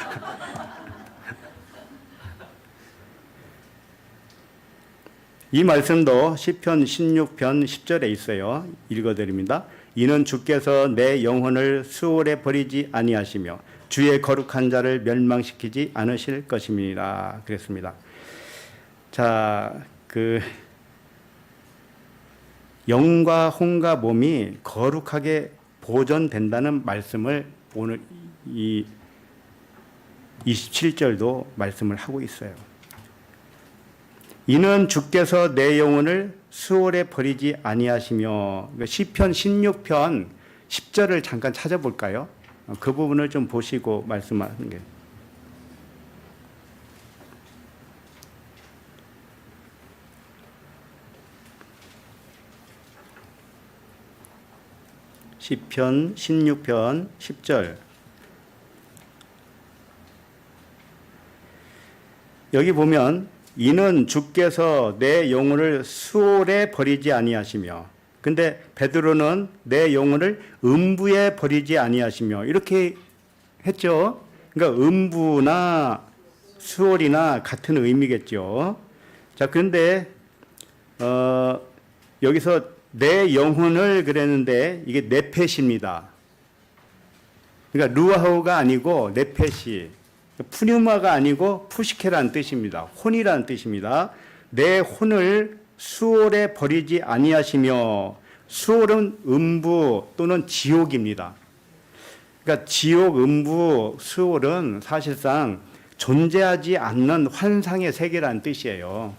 이 말씀도 시편 16편 10절에 있어요. 읽어드립니다. 이는 주께서 내 영혼을 수월에 버리지 아니하시며 주의 거룩한 자를 멸망시키지 않으실 것입니다. 그랬습니다. 자, 영과 혼과 몸이 거룩하게 보존된다는 말씀을 오늘 이 27절도 말씀을 하고 있어요. 이는 주께서 내 영혼을 수월에 버리지 아니하시며, 시편 16편 10절을 잠깐 찾아볼까요? 그 부분을 좀 보시고 말씀하는 게. 시편 16편 10절. 여기 보면 이는 주께서 내 영혼을 수월에 버리지 아니하시며, 근데 베드로는 내 영혼을 음부에 버리지 아니하시며 이렇게 했죠. 그러니까 음부나 수월이나 같은 의미겠죠. 자, 그런데 여기서 내 영혼을 그랬는데 이게 네펫입니다. 그러니까 루아흐가 아니고 네펫이, 푸뉴마가 아니고 푸시케라는 뜻입니다. 혼이라는 뜻입니다. 내 혼을 수올에 버리지 아니하시며, 수올은 음부 또는 지옥입니다. 그러니까 지옥, 음부, 수올은 사실상 존재하지 않는 환상의 세계라는 뜻이에요.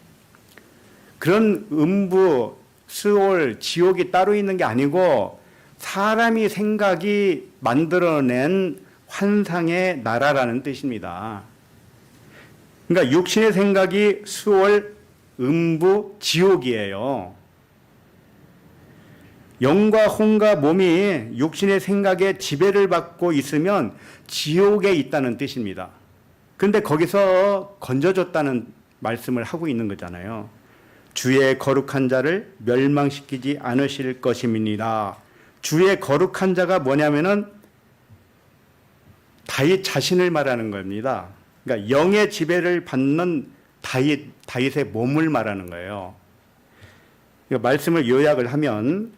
그런 음부, 수올, 지옥이 따로 있는 게 아니고 사람이 생각이 만들어낸 환상의 나라라는 뜻입니다. 그러니까 육신의 생각이 수올, 음부, 지옥이에요. 영과 혼과 몸이 육신의 생각에 지배를 받고 있으면 지옥에 있다는 뜻입니다. 그런데 거기서 건져줬다는 말씀을 하고 있는 거잖아요. 주의 거룩한 자를 멸망시키지 않으실 것임이니라. 주의 거룩한 자가 뭐냐면은 다윗 자신을 말하는 겁니다. 그러니까 영의 지배를 받는 다윗의 몸을 말하는 거예요. 말씀을 요약을 하면,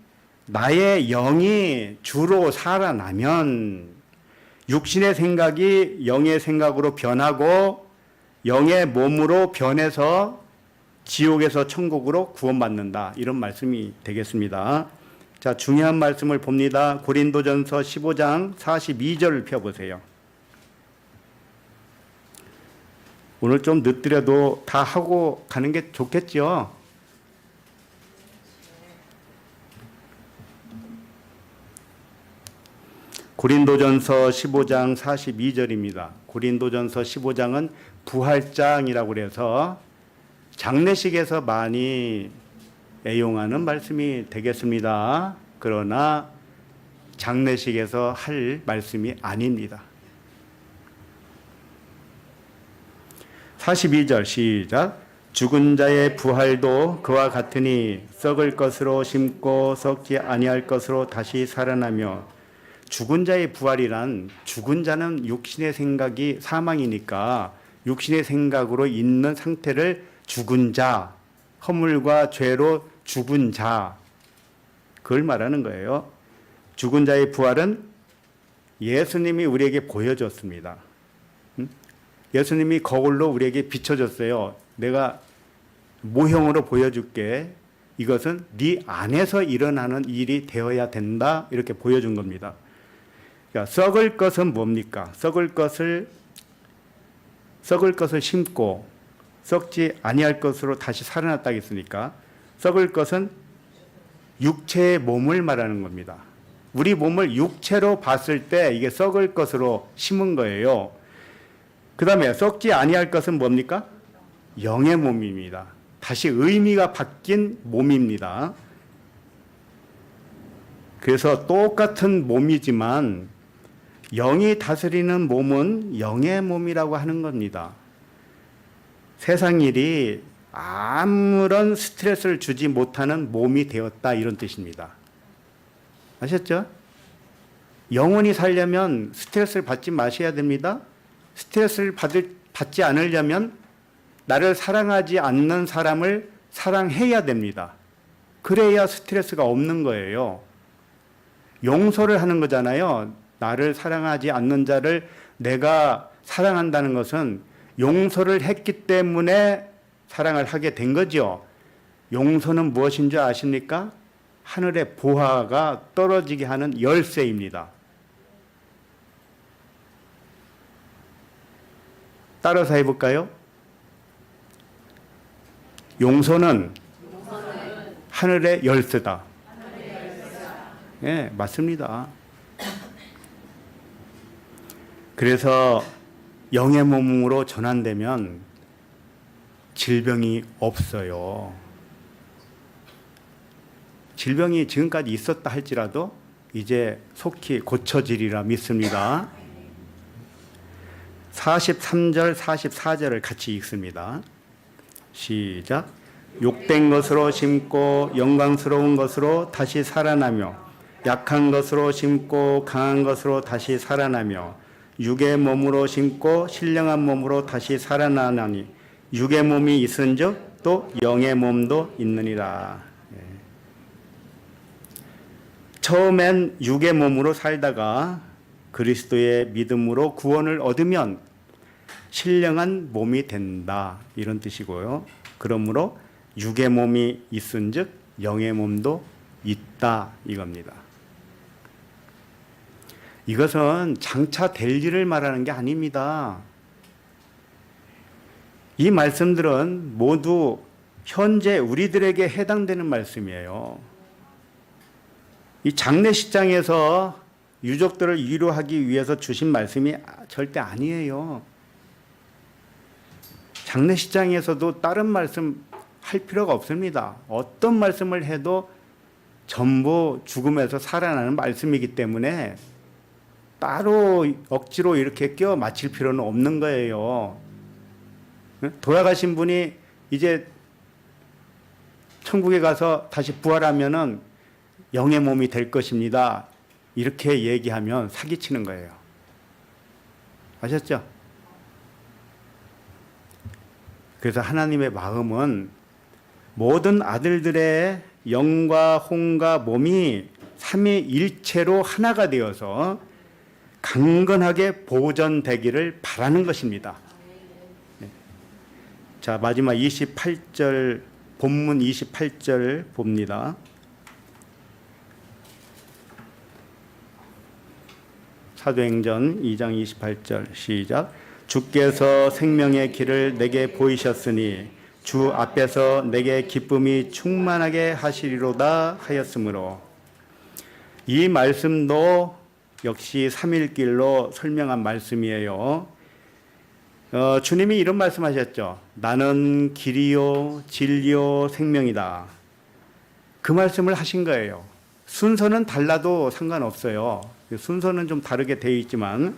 나의 영이 주로 살아나면 육신의 생각이 영의 생각으로 변하고 영의 몸으로 변해서 지옥에서 천국으로 구원받는다, 이런 말씀이 되겠습니다. 자, 중요한 말씀을 봅니다. 고린도전서 15장 42절을 펴보세요. 오늘 좀 늦더라도 다 하고 가는 게 좋겠죠? 고린도전서 15장 42절입니다. 고린도전서 15장은 부활장이라고 그래서 장례식에서 많이 애용하는 말씀이 되겠습니다. 그러나 장례식에서 할 말씀이 아닙니다. 42절 시작. 죽은 자의 부활도 그와 같으니 썩을 것으로 심고 썩지 아니할 것으로 다시 살아나며. 죽은 자의 부활이란, 죽은 자는 육신의 생각이 사망이니까 육신의 생각으로 있는 상태를 죽은 자, 허물과 죄로 죽은 자, 그걸 말하는 거예요. 죽은 자의 부활은 예수님이 우리에게 보여줬습니다. 예수님이 거울로 우리에게 비춰줬어요. 내가 모형으로 보여줄게. 이것은 네 안에서 일어나는 일이 되어야 된다, 이렇게 보여준 겁니다. 그러니까 썩을 것은 뭡니까? 썩을 것을 심고 썩지 아니할 것으로 다시 살아났다 했으니까, 썩을 것은 육체의 몸을 말하는 겁니다. 우리 몸을 육체로 봤을 때 이게 썩을 것으로 심은 거예요. 그 다음에 썩지 아니할 것은 뭡니까? 영의 몸입니다. 다시 의미가 바뀐 몸입니다. 그래서 똑같은 몸이지만 영이 다스리는 몸은 영의 몸이라고 하는 겁니다. 세상 일이 아무런 스트레스를 주지 못하는 몸이 되었다, 이런 뜻입니다. 아셨죠? 영원히 살려면 스트레스를 받지 마셔야 됩니다. 스트레스를 받지 않으려면 나를 사랑하지 않는 사람을 사랑해야 됩니다. 그래야 스트레스가 없는 거예요. 용서를 하는 거잖아요. 나를 사랑하지 않는 자를 내가 사랑한다는 것은 용서를 했기 때문에 사랑을 하게 된 거죠. 용서는 무엇인 줄 아십니까? 하늘의 보화가 떨어지게 하는 열쇠입니다. 따라서 해볼까요? 용서는 하늘의 열쇠다. 예, 맞습니다. 그래서 영의 몸으로 전환되면 질병이 없어요. 질병이 지금까지 있었다 할지라도 이제 속히 고쳐지리라 믿습니다. 43절, 44절을 같이 읽습니다. 시작. 욕된 것으로 심고 영광스러운 것으로 다시 살아나며, 약한 것으로 심고 강한 것으로 다시 살아나며, 육의 몸으로 심고 신령한 몸으로 다시 살아나나니 육의 몸이 있은즉 또 영의 몸도 있느니라. 처음엔 육의 몸으로 살다가 그리스도의 믿음으로 구원을 얻으면 신령한 몸이 된다, 이런 뜻이고요. 그러므로 육의 몸이 있은즉 영의 몸도 있다, 이겁니다. 이것은 장차 될 일을 말하는 게 아닙니다. 이 말씀들은 모두 현재 우리들에게 해당되는 말씀이에요. 이 장례식장에서 유족들을 위로하기 위해서 주신 말씀이 절대 아니에요. 장례식장에서도 다른 말씀 할 필요가 없습니다. 어떤 말씀을 해도 전부 죽음에서 살아나는 말씀이기 때문에 따로 억지로 이렇게 껴 맞힐 필요는 없는 거예요. 돌아가신 분이 이제 천국에 가서 다시 부활하면은 영의 몸이 될 것입니다, 이렇게 얘기하면 사기치는 거예요. 아셨죠? 그래서 하나님의 마음은 모든 아들들의 영과 혼과 몸이 삼위일체로 하나가 되어서 강건하게 보존되기를 바라는 것입니다. 네. 자, 마지막 28절, 본문 28절 봅니다. 사도행전 2장 28절 시작. 주께서 생명의 길을 내게 보이셨으니 주 앞에서 내게 기쁨이 충만하게 하시리로다 하였으므로, 이 말씀도 역시 삼일길로 설명한 말씀이에요. 주님이 이런 말씀하셨죠. 나는 길이요 진리요 생명이다. 그 말씀을 하신 거예요. 순서는 달라도 상관없어요. 순서는 좀 다르게 되어 있지만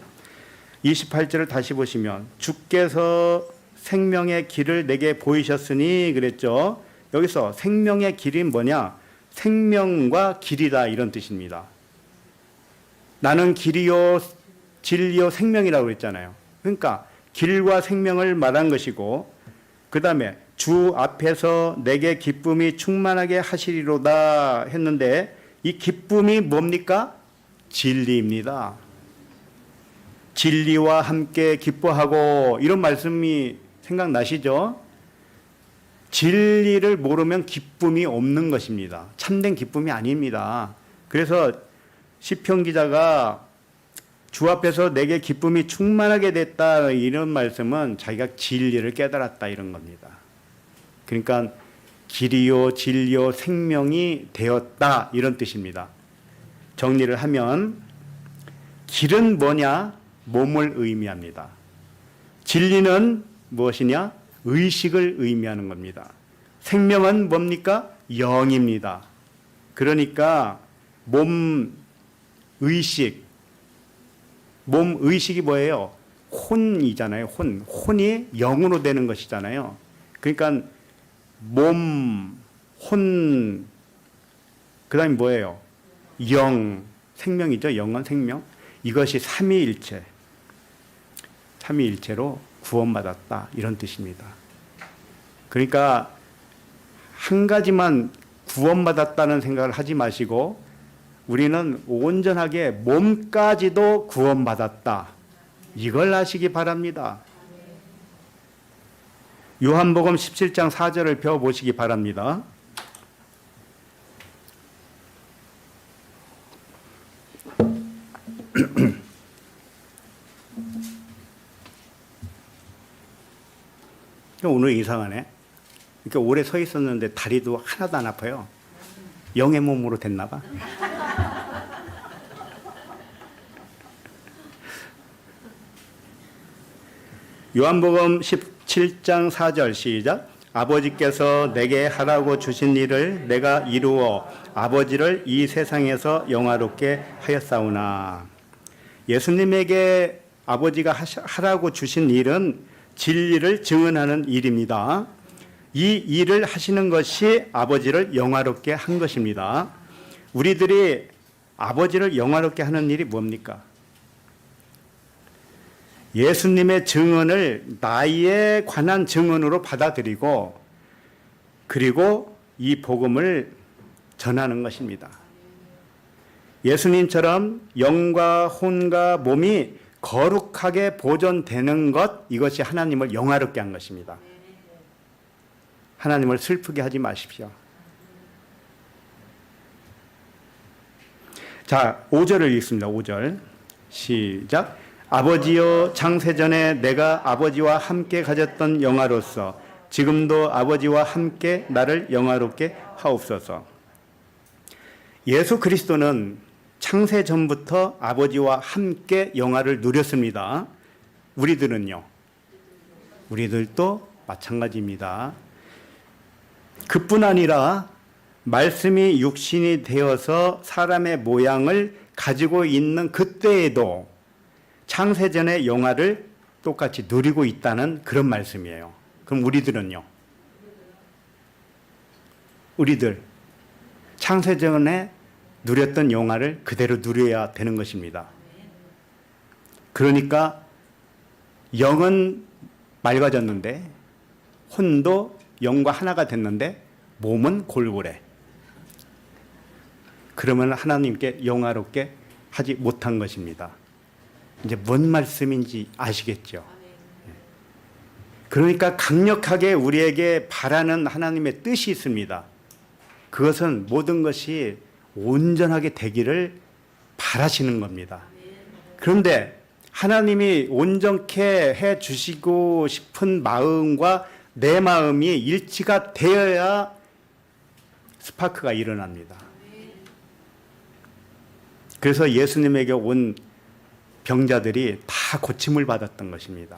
28절을 다시 보시면 주께서 생명의 길을 내게 보이셨으니 그랬죠. 여기서 생명의 길이 뭐냐? 생명과 길이다, 이런 뜻입니다. 나는 길이요 진리요 생명이라고 그랬잖아요. 그러니까 길과 생명을 말한 것이고, 그 다음에 주 앞에서 내게 기쁨이 충만하게 하시리로다 했는데, 이 기쁨이 뭡니까? 진리입니다. 진리와 함께 기뻐하고, 이런 말씀이 생각나시죠? 진리를 모르면 기쁨이 없는 것입니다. 참된 기쁨이 아닙니다. 그래서 시편 기자가 주 앞에서 내게 기쁨이 충만하게 됐다, 이런 말씀은 자기가 진리를 깨달았다, 이런 겁니다. 그러니까 길이요 진리요 생명이 되었다, 이런 뜻입니다. 정리를 하면 길은 뭐냐? 몸을 의미합니다. 진리는 무엇이냐? 의식을 의미하는 겁니다. 생명은 뭡니까? 영입니다. 그러니까 몸 의식이 뭐예요? 혼이잖아요. 혼이 영으로 되는 것이잖아요. 그러니까 몸, 혼, 그 다음에 뭐예요? 영, 생명이죠. 영은 생명. 이것이 삼위일체로 구원받았다, 이런 뜻입니다. 그러니까 한 가지만 구원받았다는 생각을 하지 마시고, 우리는 온전하게 몸까지도 구원받았다, 이걸 아시기 바랍니다. 요한복음 17장 4절을 배워보시기 바랍니다. 오늘 이상하네. 그러니까 오래 서 있었는데 다리도 하나도 안 아파요. 영의 몸으로 됐나 봐. 요한복음 17장 4절 시작. 아버지께서 내게 하라고 주신 일을 내가 이루어 아버지를 이 세상에서 영화롭게 하였사오나. 예수님에게 아버지가 하라고 주신 일은 진리를 증언하는 일입니다. 이 일을 하시는 것이 아버지를 영화롭게 한 것입니다. 우리들이 아버지를 영화롭게 하는 일이 뭡니까? 예수님의 증언을 나에 관한 증언으로 받아들이고, 그리고 이 복음을 전하는 것입니다. 예수님처럼 영과 혼과 몸이 거룩하게 보존되는 것, 이것이 하나님을 영화롭게 한 것입니다. 하나님을 슬프게 하지 마십시오. 자, 5절을 읽습니다. 5절 시작. 아버지여, 창세전에 내가 아버지와 함께 가졌던 영화로서 지금도 아버지와 함께 나를 영화롭게 하옵소서. 예수 그리스도는 창세 전부터 아버지와 함께 영화를 누렸습니다. 우리들은요? 우리들도 마찬가지입니다. 그뿐 아니라 말씀이 육신이 되어서 사람의 모양을 가지고 있는 그때에도 창세전의 영화를 똑같이 누리고 있다는 그런 말씀이에요. 그럼 우리들은요? 우리들 창세전에 누렸던 영화를 그대로 누려야 되는 것입니다. 그러니까 영은 맑아졌는데 혼도 영과 하나가 됐는데 몸은 골골해. 그러면 하나님께 영화롭게 하지 못한 것입니다. 이제 뭔 말씀인지 아시겠죠? 그러니까 강력하게 우리에게 바라는 하나님의 뜻이 있습니다. 그것은 모든 것이 온전하게 되기를 바라시는 겁니다. 그런데 하나님이 온전케 해 주시고 싶은 마음과 내 마음이 일치가 되어야 스파크가 일어납니다. 그래서 예수님에게 온 병자들이 다 고침을 받았던 것입니다.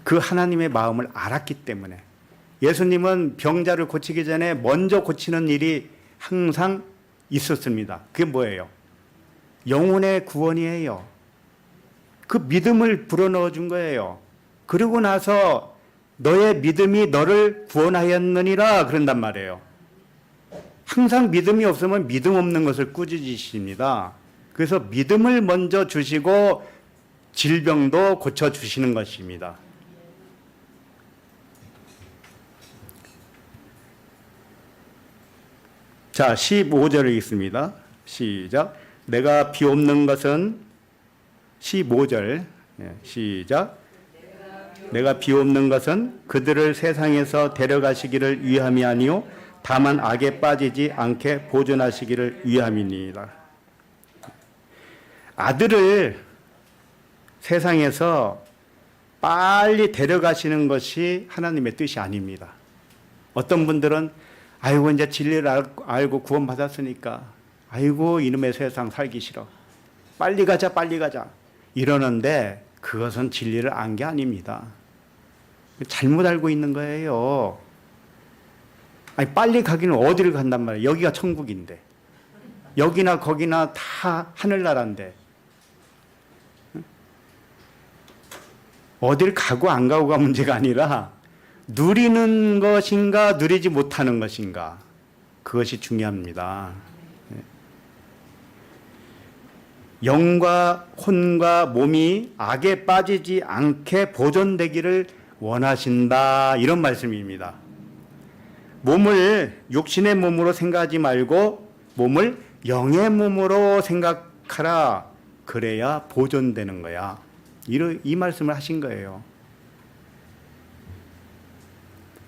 그 하나님의 마음을 알았기 때문에. 예수님은 병자를 고치기 전에 먼저 고치는 일이 항상 있었습니다. 그게 뭐예요? 영혼의 구원이에요. 그 믿음을 불어넣어 준 거예요. 그러고 나서 너의 믿음이 너를 구원하였느니라 그런단 말이에요. 항상 믿음이 없으면 믿음 없는 것을 꾸짖으십니다. 그래서 믿음을 먼저 주시고 질병도 고쳐주시는 것입니다. 자, 15절을 읽습니다. 시작. 내가 비옵는 것은 15절 시작. 내가 비옵는 것은 그들을 세상에서 데려가시기를 위함이 아니요 다만 악에 빠지지 않게 보존하시기를 위함이니이다. 아들을 세상에서 빨리 데려가시는 것이 하나님의 뜻이 아닙니다. 어떤 분들은 아이고 이제 진리를 알고 구원받았으니까 아이고 이놈의 세상 살기 싫어. 빨리 가자 빨리 가자. 이러는데 그것은 진리를 안 게 아닙니다. 잘못 알고 있는 거예요. 아니 빨리 가기는 어디를 간단 말이에요. 여기가 천국인데. 여기나 거기나 다 하늘나라인데. 어딜 가고 안 가고가 문제가 아니라 누리는 것인가 누리지 못하는 것인가 그것이 중요합니다. 영과 혼과 몸이 악에 빠지지 않게 보존되기를 원하신다 이런 말씀입니다. 몸을 육신의 몸으로 생각하지 말고 몸을 영의 몸으로 생각하라. 그래야 보존되는 거야. 이 말씀을 하신 거예요.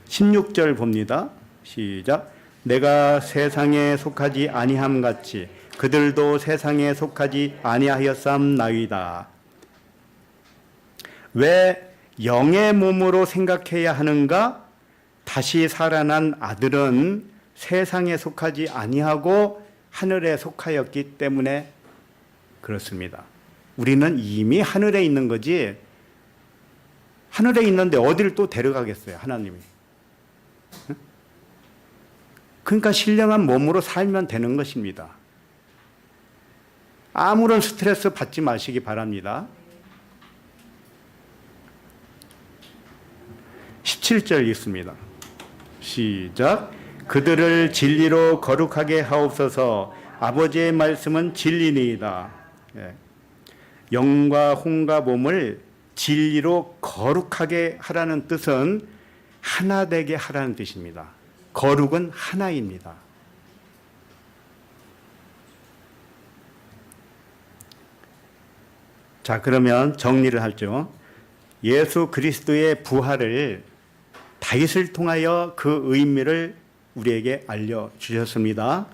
16절 봅니다. 시작. 내가 세상에 속하지 아니함 같이 그들도 세상에 속하지 아니하였삼나이다. 왜 영의 몸으로 생각해야 하는가? 다시 살아난 아들은 세상에 속하지 아니하고 하늘에 속하였기 때문에 그렇습니다. 우리는 이미 하늘에 있는 거지 하늘에 있는데 어디를 또 데려가겠어요, 하나님이. 그러니까 신령한 몸으로 살면 되는 것입니다. 아무런 스트레스 받지 마시기 바랍니다. 17절 읽습니다. 시작. 그들을 진리로 거룩하게 하옵소서. 아버지의 말씀은 진리니이다. 영과 혼과 몸을 진리로 거룩하게 하라는 뜻은 하나 되게 하라는 뜻입니다. 거룩은 하나입니다. 자, 그러면 정리를 하죠. 예수 그리스도의 부활을 다윗을 통하여 그 의미를 우리에게 알려주셨습니다.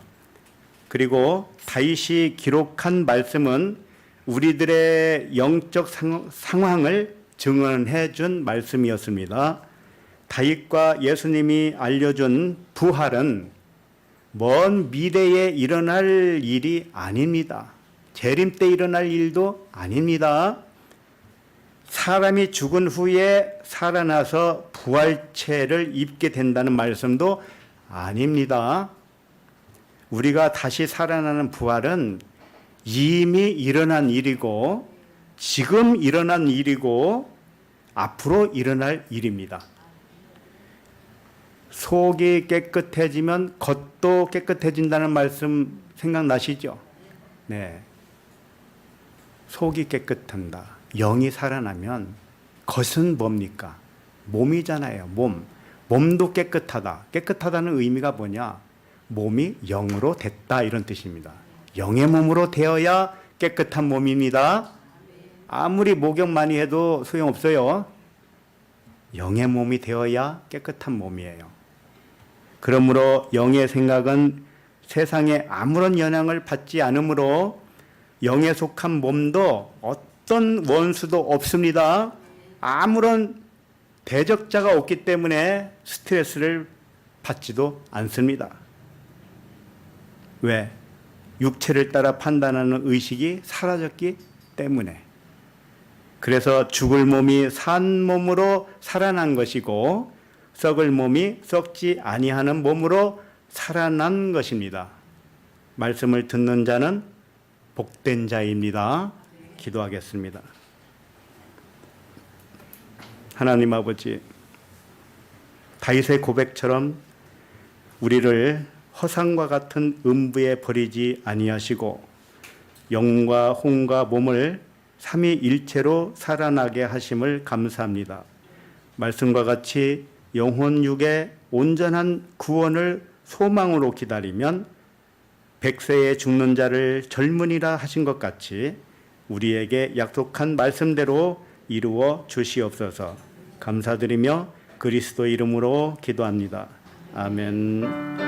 그리고 다윗이 기록한 말씀은 우리들의 영적 상황을 증언해 준 말씀이었습니다. 다윗과 예수님이 알려준 부활은 먼 미래에 일어날 일이 아닙니다. 재림 때 일어날 일도 아닙니다. 사람이 죽은 후에 살아나서 부활체를 입게 된다는 말씀도 아닙니다. 우리가 다시 살아나는 부활은 이미 일어난 일이고 지금 일어난 일이고 앞으로 일어날 일입니다. 속이 깨끗해지면 겉도 깨끗해진다는 말씀 생각나시죠? 네. 속이 깨끗한다. 영이 살아나면 겉은 뭡니까? 몸이잖아요. 몸. 몸도 깨끗하다. 깨끗하다는 의미가 뭐냐? 몸이 영으로 됐다 이런 뜻입니다. 영의 몸으로 되어야 깨끗한 몸입니다. 아무리 목욕 많이 해도 소용없어요. 영의 몸이 되어야 깨끗한 몸이에요. 그러므로 영의 생각은 세상에 아무런 영향을 받지 않으므로 영에 속한 몸도 어떤 원수도 없습니다. 아무런 대적자가 없기 때문에 스트레스를 받지도 않습니다. 왜? 육체를 따라 판단하는 의식이 사라졌기 때문에. 그래서 죽을 몸이 산 몸으로 살아난 것이고 썩을 몸이 썩지 아니하는 몸으로 살아난 것입니다. 말씀을 듣는 자는 복된 자입니다. 기도하겠습니다. 하나님 아버지, 다윗의 고백처럼 우리를 허상과 같은 음부에 버리지 아니하시고 영과 혼과 몸을 삼위일체로 살아나게 하심을 감사합니다. 말씀과 같이 영혼 육의 온전한 구원을 소망으로 기다리면 100세에 죽는 자를 젊은이라 하신 것 같이 우리에게 약속한 말씀대로 이루어 주시옵소서. 감사드리며 그리스도 이름으로 기도합니다. 아멘.